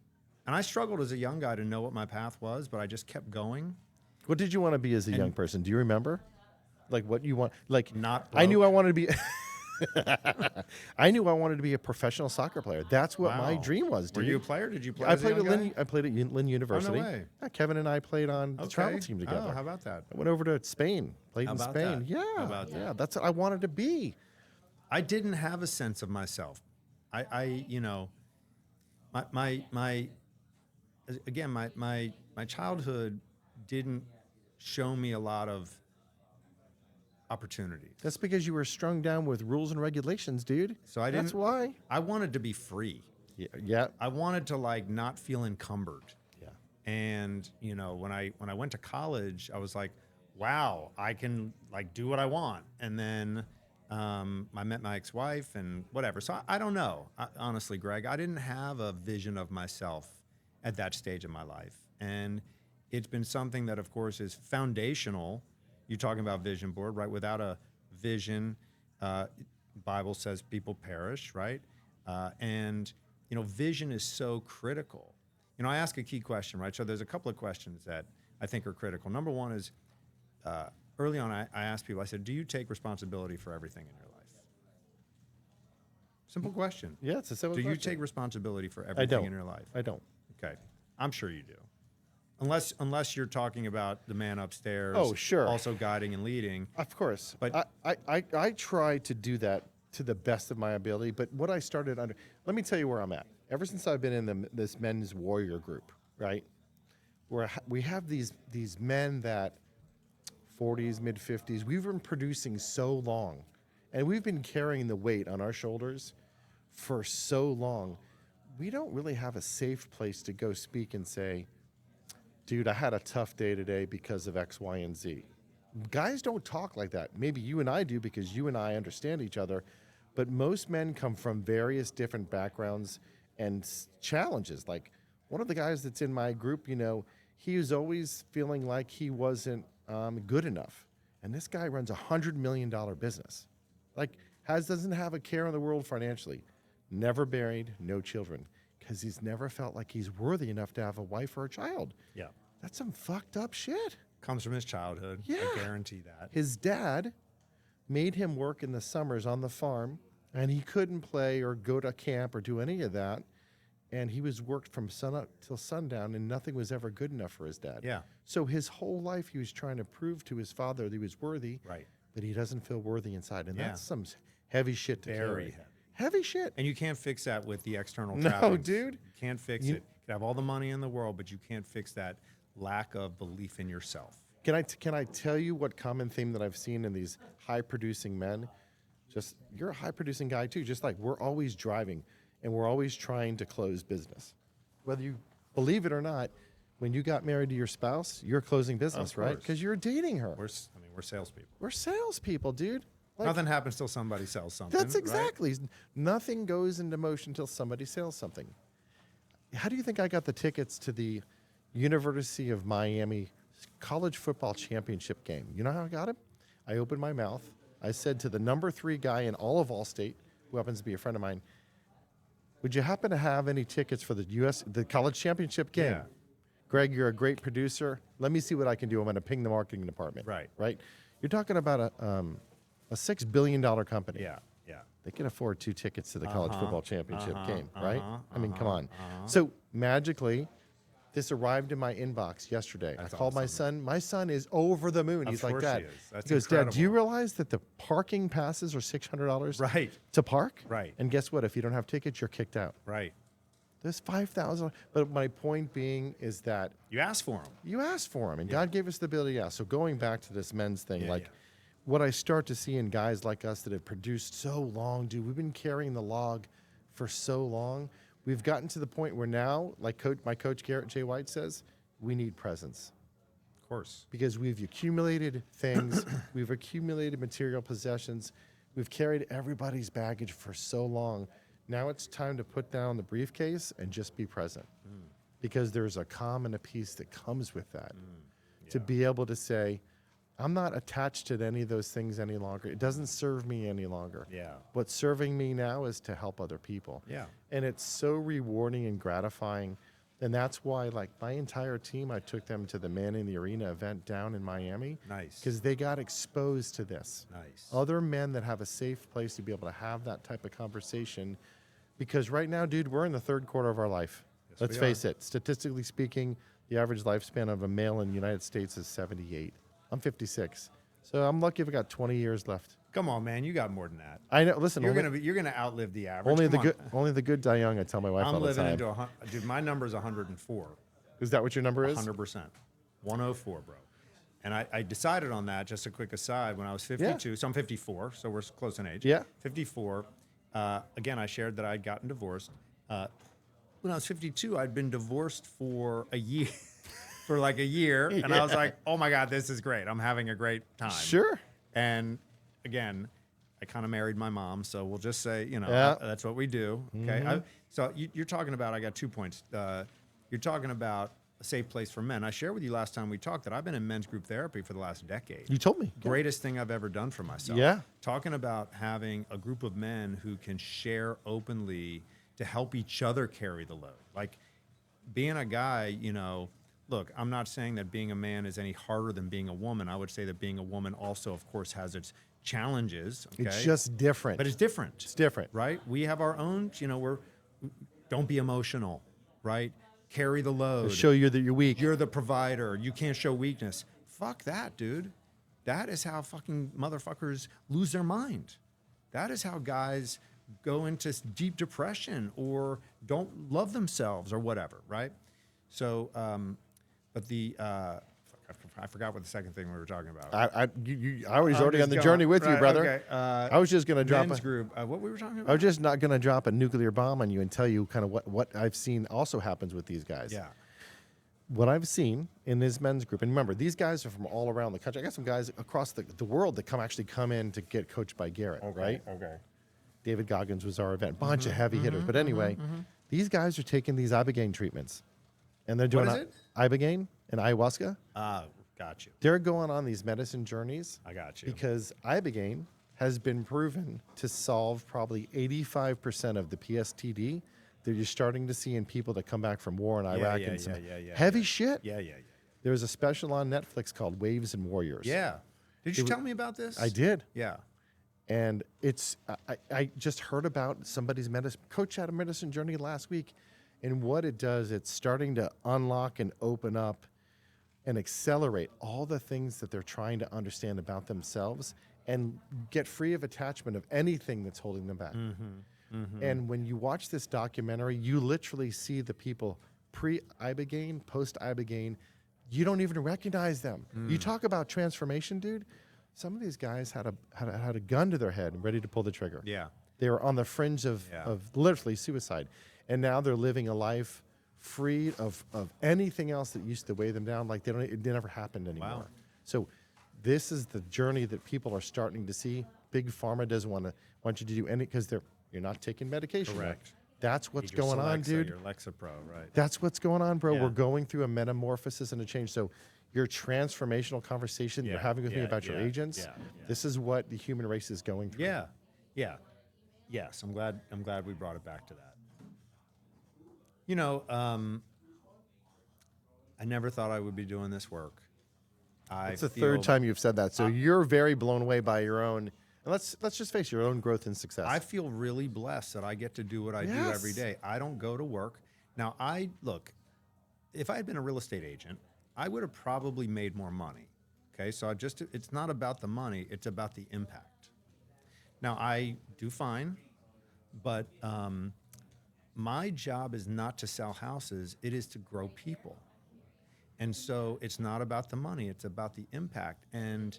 and I struggled as a young guy to know what my path was, but I just kept going. What did you want to be as a young person? Do you remember? Like what you want? Like not I knew broke. I wanted to be. I knew I wanted to be a professional soccer player. That's what my Wow. dream was, Were dude. you a player? Did you play? I as a played young at Lynn. guy? I played at Lynn University. way. Yeah, Kevin and I played on the travel Okay. team together. Oh, how about that? I went over to Spain, played How in about Spain. that? Yeah, How about yeah, that? that's what I wanted to be. I didn't have a sense of myself. You know, my again, my childhood didn't show me a lot of opportunities. That's because you were strung down with rules and regulations, dude. So I didn't. That's why. I wanted to be free. Yeah, yeah, I wanted to like not feel encumbered. yeah. And you know, when I went to college, I was like, wow, I can like do what I want. And then I met my ex-wife and whatever. So I don't know. Honestly, Greg, I didn't have a vision of myself at that stage of my life. And it's been something that, of course, is foundational. You're talking about vision board, right? Without a vision, Bible says people perish, right? And you know, vision is so critical. You know, I ask a key question, right? So there's a couple of questions that I think are critical. Number one is, early on, I asked people, I said, do you take responsibility for everything in your life? Simple question. Yeah, it's a simple Do you question. take responsibility for I everything don't. in your life? I don't. Okay. I'm sure you do. Unless you're talking about the man upstairs. Oh, sure. Also guiding and leading. Of course. But- I try to do that to the best of my ability. But what I started under, let me tell you where I'm at. Ever since I've been in this men's warrior group, right? Where we have these men that 40s, mid 50s, we've been producing so long, and we've been carrying the weight on our shoulders for so long. We don't really have a safe place to go speak and say, dude, I had a tough day today because of X, Y, and Z. Guys don't talk like that. Maybe you and I do because you and I understand each other, but most men come from various different backgrounds and challenges. Like one of the guys that's in my group, you know, he was always feeling like he wasn't good enough. And this guy runs $100 million business. Like doesn't have a care in the world financially. Never married, no children. Because he's never felt like he's worthy enough to have a wife or a child. Yeah. That's some fucked up shit. Comes from his childhood. Yeah. I guarantee that. His dad made him work in the summers on the farm, and he couldn't play or go to camp or do any of that. And he was worked from sunup till sundown, and nothing was ever good enough for his dad. Yeah. So his whole life he was trying to prove to his father that he was worthy, Right. but he doesn't feel worthy inside. And Yeah. that's some heavy shit to Very carry. heavy. Heavy shit. And you can't fix that with the external No, trappings. dude. You can't fix You- it. You can have all the money in the world, but you can't fix that lack of belief in yourself. Can I tell you what common theme that I've seen in these high producing men? Just you're a high producing guy too. Just like we're always driving and we're always trying to close business. Whether you believe it or not, when you got married to your spouse, you're closing business, Of right? course. Because you're dating her. We're salespeople. We're salespeople, dude. Like, Nothing happens till somebody sells something. that's right? exactly. Nothing goes into motion until somebody sells something. How do you think I got the tickets to the University of Miami college football championship game? You know how I got it? I opened my mouth. I said to the number 3 guy in all of Allstate, who happens to be a friend of mine, would you happen to have any tickets for the college championship game? Yeah. Greg, you're a great producer. Let me see what I can do. I'm going to ping the marketing department. Right. Right. You're talking about a $6 billion company. Yeah. Yeah. They can afford 2 tickets to the college football championship game, right? uh-huh, I mean, come on. uh-huh. So magically, this arrived in my inbox yesterday. That's I called my son. My son is over the moon. Of He's like, course Dad. he is. That's He goes, Dad, do you incredible. realize that the parking passes are $600 Right. to park? Right. And guess what? If you don't have tickets, you're kicked out. Right. There's $5,000. But my point being is that You asked for them. you asked for them, and God gave us the ability to ask. So going back to this men's thing, Yeah, like yeah. what I start to see in guys like us that have produced so long, dude, we've been carrying the log for so long. We've gotten to the point where now, like my coach Garrett J. White says, we need presence Of course. because we've accumulated things, we've accumulated material possessions, we've carried everybody's baggage for so long. Now it's time to put down the briefcase and just be present because there's a calm and a peace that comes with that. To be able to say, I'm not attached to any of those things any longer. It doesn't serve me any longer. Yeah. What's serving me now is to help other people. Yeah. And it's so rewarding and gratifying And that's why, like, my entire team, I took them to the Man in the Arena event down in Miami. Nice. Because they got exposed to this. Nice. Other men that have a safe place to be able to have that type of conversation. Because right now, dude, we're in the third quarter of our life. Yes, Let's we face are. it. Statistically speaking, the average lifespan of a male in the United States is 78. I'm 56. So I'm lucky if I got 20 years left. Come on, man. You got more than that. I know. Listen, You're gonna outlive the average. only Come the on. good, only the good die young. I tell my wife I'm all the living time. into dude. My number is 104. Is that what your number is? 100%. 104, bro. And I decided on that, just a quick aside, when I was 52. Yeah. So I'm 54, so we're close in age. Yeah. 54. Again, I shared that I'd gotten divorced. When I was 52, I'd been divorced for a year, for like a year. And I was like, oh my God, this is great. I'm having a great time. Sure. And again, I kind of married my mom, so we'll just say, Yeah. that's what we do. Okay. So you're talking about, I got 2 points. You're talking about a safe place for men. I shared with you last time we talked that I've been in men's group therapy for the last decade. You told me. Greatest thing I've ever done for myself. Yeah. Talking about having a group of men who can share openly to help each other carry the load. Like being a guy, look, I'm not saying that being a man is any harder than being a woman. I would say that being a woman also, of course, has its challenges. Okay? It's just different. But it's different. It's different. Right? We have our own, don't be emotional, right? Carry the load. Show you that you're weak. You're the provider. You can't show weakness. Fuck that, dude. That is how fucking motherfuckers lose their mind. That is how guys go into deep depression or don't love themselves or whatever, right? So, I forgot what the second thing we were talking about. I was already on the journey with you, brother. Okay. I was just going to drop men's group. What we were talking about? I was just not going to drop a nuclear bomb on you and tell you kind of what I've seen also happens with these guys. Yeah. What I've seen in this men's group, and remember, these guys are from all around the country. I got some guys across the world that come in to get coached by Garrett, right? Okay. David Goggins was our event. Bunch of heavy hitters. But anyway, these guys are taking these ibogaine treatments. And they're doing What is it? ibogaine and ayahuasca. Got you. They're going on these medicine journeys. I got you. Because ibogaine has been proven to solve probably 85% of the PSTD that you're starting to see in people that come back from war in Iraq and some heavy shit. Yeah. There's a special on Netflix called Waves and Warriors. Yeah. Did you tell me about this? I did. Yeah. And I just heard about somebody's coach had a medicine journey last week. And what it does, it's starting to unlock and open up and accelerate all the things that they're trying to understand about themselves and get free of attachment of anything that's holding them back. And when you watch this documentary, you literally see the people pre-ibogaine, post-ibogaine. You don't even recognize them. You talk about transformation, dude. Some of these guys had a gun to their head and ready to pull the trigger. Yeah. They were on the fringe of literally suicide. And now they're living a life free of anything else that used to weigh them down. Like it never happened anymore. Wow. So this is the journey that people are starting to see. Big Pharma doesn't want you to do any, because you're not taking medication. Correct. That's what's Your going on, Celexa, dude. Your Lexapro, right? That's what's going on, bro. Yeah. We're going through a metamorphosis and a change. So your transformational conversation you're having with me about your agents, this is what the human race is going through. Yeah. Yes, I'm glad we brought it back to that. I never thought I would be doing this work. It's the third time you've said that. So you're very blown away by your own, and let's just face your own growth and success. I feel really blessed that I get to do what I do every day. I don't go to work. Now, if I had been a real estate agent, I would have probably made more money. Okay, so it's not about the money, it's about the impact. Now, I do fine, but my job is not to sell houses, it is to grow people. And so it's not about the money, it's about the impact. And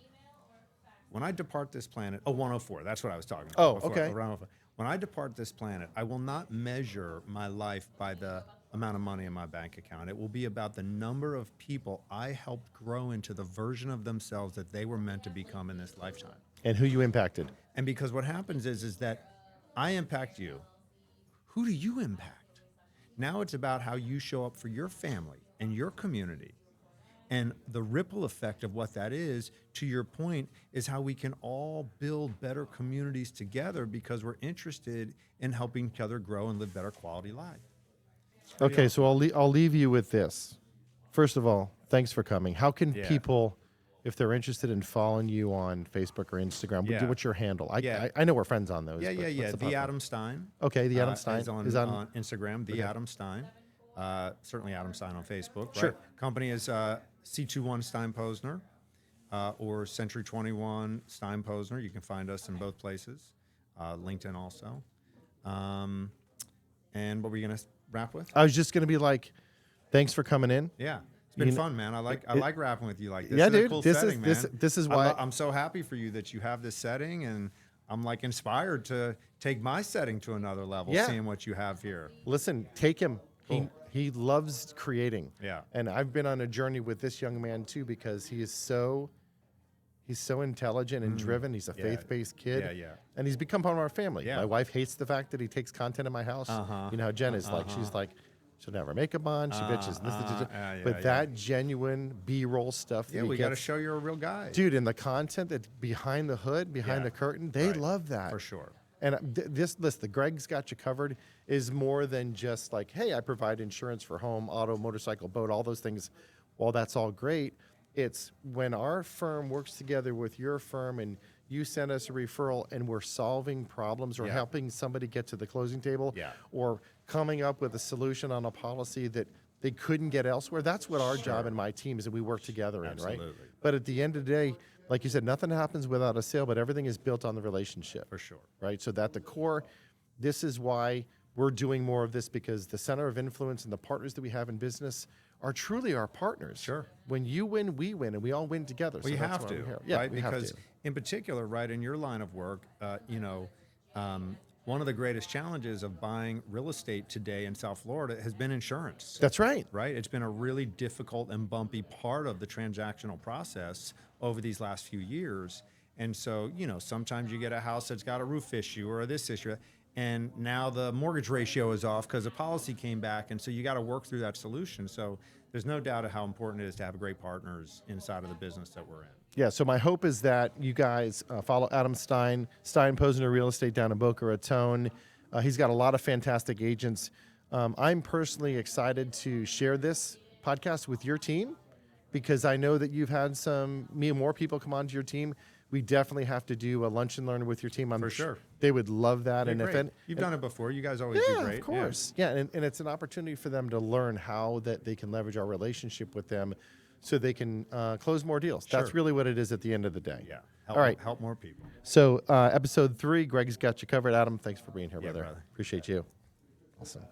when I depart this planet, 104, that's what I was talking about. Oh, before, okay. around 104. When I depart this planet, I will not measure my life by the amount of money in my bank account. It will be about the number of people I helped grow into the version of themselves that they were meant to become in this lifetime. And who you impacted. And because what happens is that I impact you. Who do you impact? Now it's about how you show up for your family and your community. And the ripple effect of what that is, to your point, is how we can all build better communities together because we're interested in helping each other grow and live better quality lives. Okay, so I'll leave you with this. First of all, thanks for coming. How can Yeah. people, if they're interested in following you on Facebook or Instagram, Yeah. what's your handle? Yeah. I know we're friends on those. Yeah, but yeah, yeah. what's the The proper- Adam Stein. Okay, the Adam Stein is on Instagram. The Adam Stein. Certainly Adam Stein on Facebook. Sure. Right? Company is C21 Stein Posner or Century 21 Stein Posner. You can find us in both places. LinkedIn also. And what were you gonna wrap with? I was just going to be like, thanks for coming in. Yeah. It's been fun, man. I like rapping with you like this. Yeah, This is a dude. cool This setting, is man. this is why I'm so happy for you that you have this setting, and I'm like inspired to take my setting to another level, Yeah. seeing what you have here. Listen, take him. Cool. He loves creating. Yeah. And I've been on a journey with this young man too because he's so intelligent and driven. He's a faith-based kid. Yeah, yeah. And he's become part of our family. Yeah. My wife hates the fact that he takes content in my house. You know how Jen is like, she's like, she'll never make a bun. She bitches. But that genuine B-roll stuff. Yeah, that he we got to gets- show you're a real guy. Dude, and the content that's behind the hood, behind Yeah. the curtain, they Right. love that. For sure. And this list, the Greg's Got You Covered, is more than just like, hey, I provide insurance for home, auto, motorcycle, boat, all those things. While that's all great, it's when our firm works together with your firm and you send us a referral and we're solving problems or Yeah. helping somebody get to the closing table Yeah. or coming up with a solution on a policy that they couldn't get elsewhere. That's what our job and my team is that we work together in, right? Absolutely. But at the end of the day, like you said, nothing happens without a sale, but everything is built on the relationship. For sure. Right? So that the core, this is why we're doing more of this because the center of influence and the partners that we have in business are truly our partners. Sure. When you win, we win, and we all win together. Well, you that's have why to, we're here. Yeah, right? we have Because to. in particular, right, in your line of work, one of the greatest challenges of buying real estate today in South Florida has been insurance. That's right. Right? It's been a really difficult and bumpy part of the transactional process over these last few years. And so, sometimes you get a house that's got a roof issue or this issue, and now the mortgage ratio is off because the policy came back. And so you got to work through that solution. So there's no doubt of how important it is to have great partners inside of the business that we're in. Yeah, so my hope is that you guys follow Adam Stein, Stein Posner Real Estate down in Boca Raton. He's got a lot of fantastic agents. I'm personally excited to share this podcast with your team because I know that you've had more people come onto your team. We definitely have to do a lunch and learn with your team. For sure. They would love that. You've done it before. You guys always do great. Of course. Yeah, and it's an opportunity for them to learn how that they can leverage our relationship with them so they can close more deals. Sure. That's really what it is at the end of the day. Yeah. All right. Help more people. So episode 3, Greg's got you covered. Adam, thanks for being here, brother. brother. Appreciate you. Awesome.